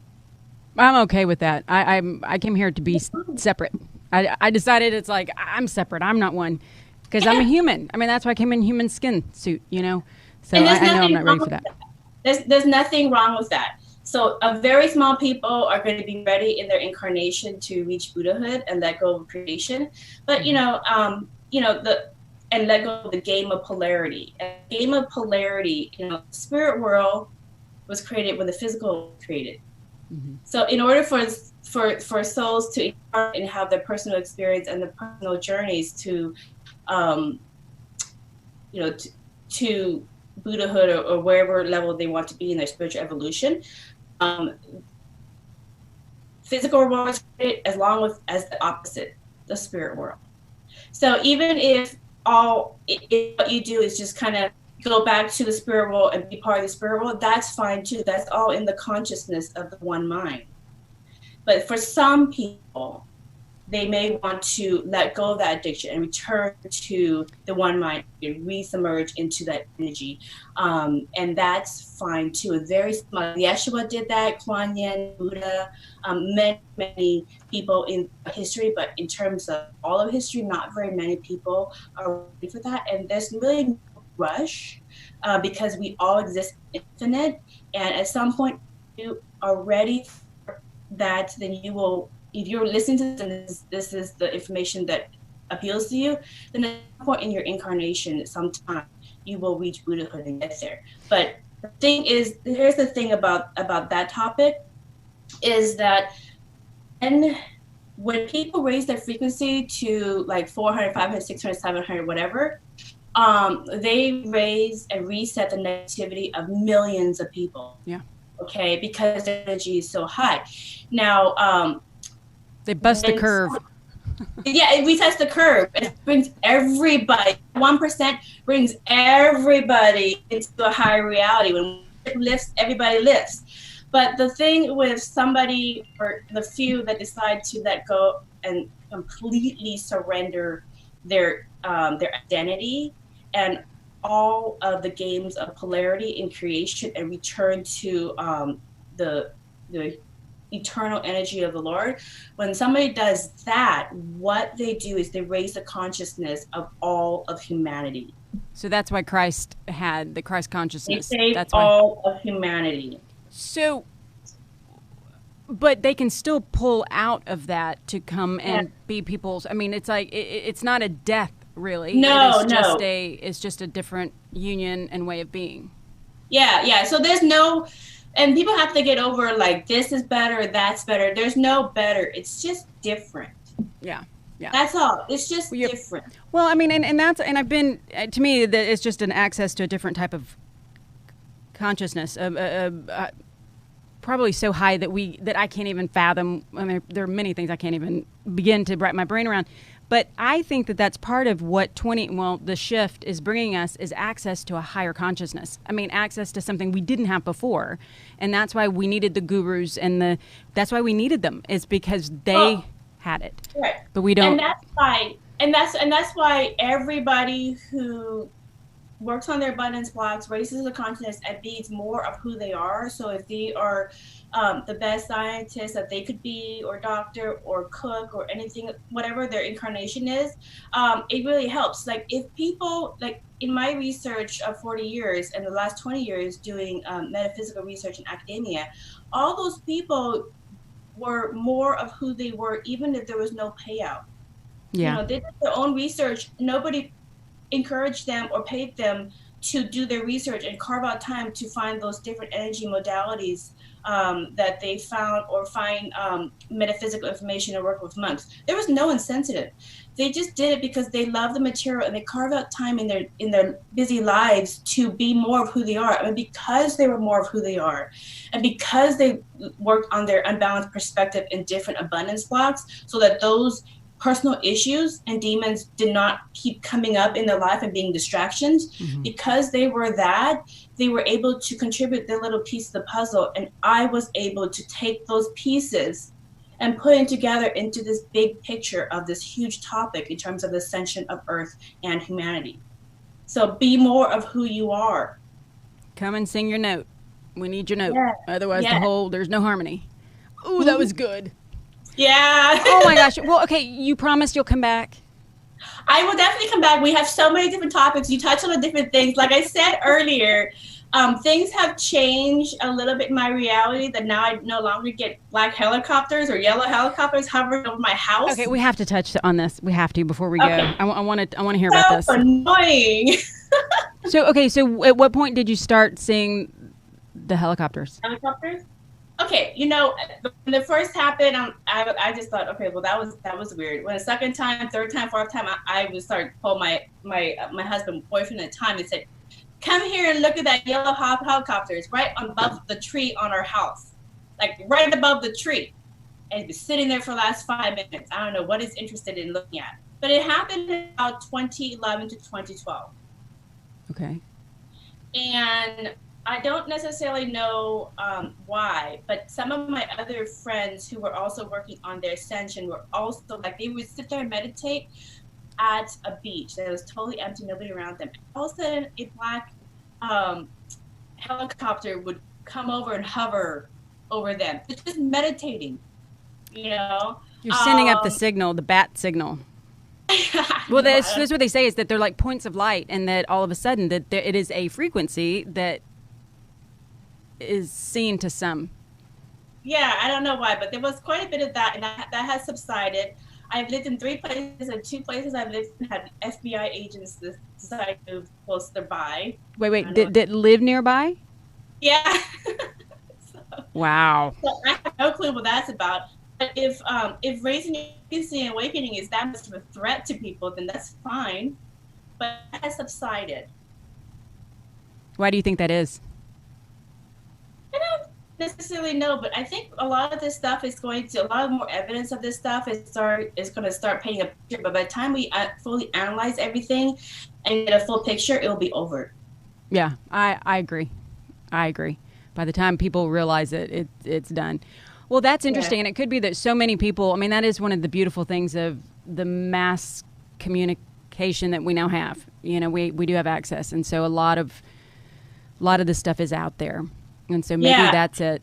I'm okay with that. I came here to be separate. I decided it's like, I'm separate. I'm not one. Because I'm a human. I mean, that's why I came in human skin suit, So I know I'm not ready for that. There's nothing wrong with that. So a very small people are going to be ready in their incarnation to reach Buddhahood and let go of creation. But, and let go of the game of polarity. And the game of polarity, the spirit world was created when the physical was created. Mm-hmm. So in order for souls to incarnate and have their personal experience and their personal journeys to to Buddhahood or wherever level they want to be in their spiritual evolution, physical world is created as the opposite, the spirit world. So even if what you do is just kind of go back to the spirit world and be part of the spirit world, that's fine too. That's all in the consciousness of the one mind. But for some people, they may want to let go of that addiction and return to the one mind and re-submerge into that energy. And that's fine too. A very small, Yeshua did that, Kuan Yin, Buddha, many people in history, but in terms of all of history, not very many people are ready for that. And there's really no rush because we all exist infinite. And at some point, you are ready for that, then you will. If you're listening to this and this is the information that appeals to you, then at some point in your incarnation, sometime you will reach Buddhahood and get there. But the thing is, here's the thing about that topic, is that when people raise their frequency to like 400, 500, 600, 700, whatever, they raise and reset the negativity of millions of people. Yeah. Okay, because the energy is so high. Now, they bust the curve. Yeah, it resets the curve. It brings everybody, 1% brings everybody into a higher reality. When it lifts, everybody lifts. But the thing with somebody, or the few that decide to let go and completely surrender their identity and all of the games of polarity in creation and return to the eternal energy of the Lord. When somebody does that, what they do is they raise the consciousness of all of humanity. So that's why Christ had the Christ consciousness. They save that's all of humanity. So But they can still pull out of that to come and be people's. I mean, it's like it's not a death, really. No, It's just a different union and way of being. Yeah. So there's no, and people have to get over like this is better, that's better. There's no better. It's just different. Yeah. That's all. It's just different. Well, I mean, and I've been, to me, that it's just an access to a different type of consciousness. Probably so high that I can't even fathom. I mean, there are many things I can't even begin to wrap my brain around. But I think that that's part of what the shift is bringing us is access to a higher consciousness. I mean, access to something we didn't have before. And that's why we needed the gurus that's why we needed them, is because they had it. Right. But we don't. And that's why everybody who works on their abundance blocks, raises the consciousness, and beings more of who they are. So if they are the best scientist that they could be, or doctor, or cook, or anything, whatever their incarnation is, it really helps. Like if people, like in my research of 40 years and the last 20 years doing metaphysical research in academia, all those people were more of who they were, even if there was no payout. Yeah. You know, they did their own research. Nobody encourage them or paid them to do their research and carve out time to find those different energy modalities that they found, or find metaphysical information or work with monks. There was no incentive. They just did it because they love the material, and they carve out time in their busy lives to be more of who they are. And because they were more of who they are, and because they worked on their unbalanced perspective in different abundance blocks, so that those personal issues and demons did not keep coming up in their life and being distractions, because they were able to contribute their little piece of the puzzle. And I was able to take those pieces and put it together into this big picture of this huge topic in terms of the ascension of Earth and humanity. So be more of who you are. Come and sing your note. We need your note. Yeah. Otherwise there's no harmony. Ooh, that was good. Yeah. Oh my gosh. Well, okay, you promised you'll come back. I will definitely come back. We have so many different topics. You touch on the different things. Like I said earlier, things have changed a little bit in my reality, that now I no longer get black helicopters or yellow helicopters hovering over my house. Okay, we have to touch on this. We have to before we go. I want to hear so about this. Annoying. So at what point did you start seeing the helicopters? Helicopters? Okay, you know, when it first happened, I just thought, okay, well that was weird. When the second time, third time, fourth time, I would start to call my husband, boyfriend at the time, and said, "Come here and look at that yellow helicopters right above the tree on our house, like right above the tree." And it's been sitting there for the last 5 minutes. I don't know what he's interested in looking at, but it happened in about 2011 to 2012. Okay. And I don't necessarily know why, but some of my other friends who were also working on their ascension were also like, they would sit there and meditate at a beach that was totally empty, nobody around them. All of a sudden, a black helicopter would come over and hover over them. It's just meditating, you know? You're sending up the signal, the bat signal. Well, that's what they say, is that they're like points of light, and that all of a sudden that it is a frequency that is seen to some. Yeah, I don't know why, but there was quite a bit of that, and that has subsided. I've lived in 3 places, and 2 places I've lived in had FBI agents that decided to move closer by. Wait, did live nearby? Yeah. Wow. So I have no clue what that's about. But if raising consciousness and awakening is that much of a threat to people, then that's fine. But that has subsided. Why do you think that is? I don't necessarily know, but I think a lot of this stuff is a lot more evidence of this stuff is going to start painting a picture. But by the time we fully analyze everything and get a full picture, it will be over. Yeah, I agree. By the time people realize it, it's done. Well, that's interesting. And it could be that so many people, I mean, that is one of the beautiful things of the mass communication that we now have. You know, we do have access. And so a lot of this stuff is out there. And so maybe that's it.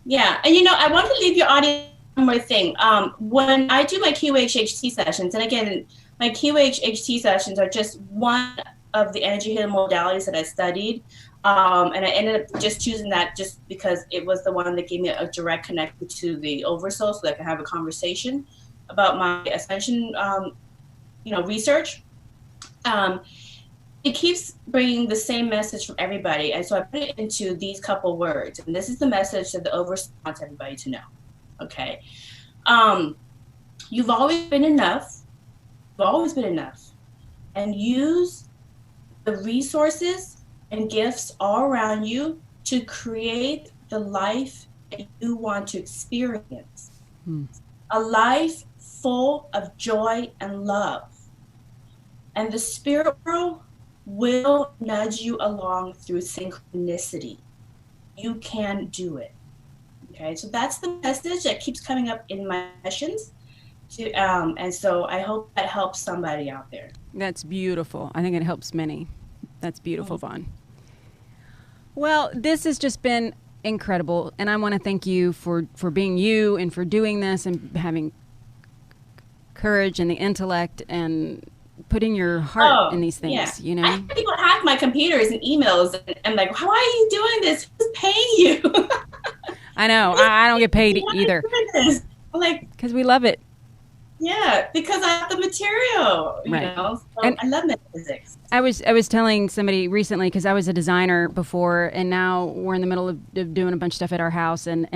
Yeah. And, you know, I want to leave your audience one more thing. When I do my QHHT sessions, and again, my QHHT sessions are just one of the energy healing modalities that I studied. And I ended up just choosing that just because it was the one that gave me a direct connection to the oversoul, so that I could have a conversation about my ascension, research. It keeps bringing the same message from everybody, and so I put it into these couple words, and this is the message that the oversoul wants everybody to know. Okay, you've always been enough. You've always been enough, and use the resources and gifts all around you to create the life that you want to experience. A life full of joy and love. And the spirit world will nudge you along through synchronicity. You can do it. Okay, so that's the message that keeps coming up in my sessions. And so I hope that helps somebody out there. That's beautiful. I think it helps many. That's beautiful, Vaughn. Well, this has just been incredible, and I want to thank you for being you and for doing this and having courage and the intellect and putting your heart in these things. Yeah. You know, I have people hack my computers and emails, and like, how are you doing this? Who's paying you? I know. I don't get paid either. Like, because we love it. Yeah, because I have the material, you know. So and I love metaphysics. I was telling somebody recently, because I was a designer before, and now we're in the middle of doing a bunch of stuff at our house, and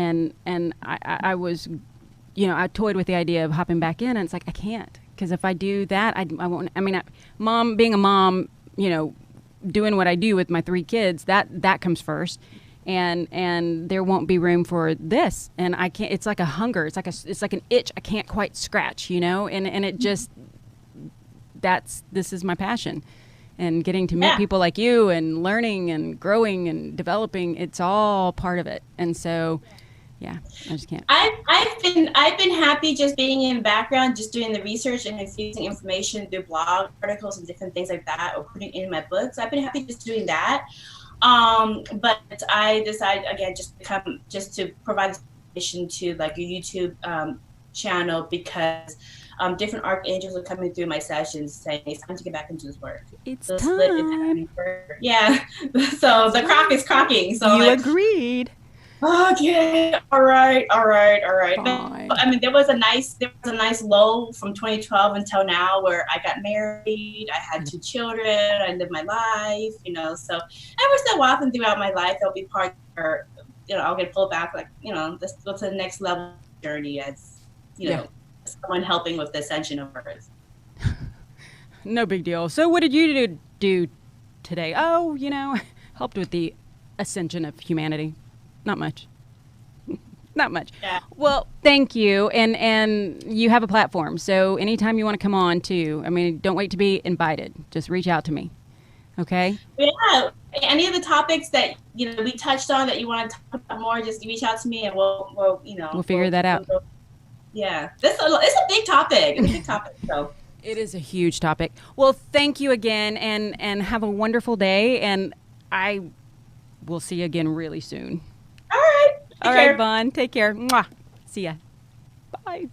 I was, I toyed with the idea of hopping back in, and it's like, I can't, because if I do that, I won't. I mean, being a mom, doing what I do with my 3 kids, that comes first. And there won't be room for this, and I can't. It's like a hunger. It's like an itch I can't quite scratch, and it just this is my passion, and getting to meet people like you and learning and growing and developing. It's all part of it, and so I just can't. I've been happy just being in the background, just doing the research and infusing information through blog articles and different things like that, or putting in my books. I've been happy just doing that. But I decided again just to provide information to like your YouTube channel, because different archangels are coming through my sessions saying it's time to get back into this work. It's time. Yeah. So the crock is crocking. So you agreed. Okay. All right. But, I mean, there was a nice lull from 2012 until now, where I got married, I had 2 children, I lived my life, so every so often throughout my life, there'll be parts where, I'll get pulled back, like, let's go to the next level journey as, someone helping with the ascension of Earth. No big deal. So what did you do today? Oh, helped with the ascension of humanity. Not much. Not much. Yeah. Well, thank you. And you have a platform. So anytime you want to come on too, I mean, don't wait to be invited. Just reach out to me. Okay? Yeah. Any of the topics that, we touched on that you want to talk about more, just reach out to me and we'll figure that out. Yeah. It's a big topic. It's a big topic. So it is a huge topic. Well, thank you again, and have a wonderful day, and I will see you again really soon. All right. All right, Vaughn. Take care. Mwah. See ya. Bye.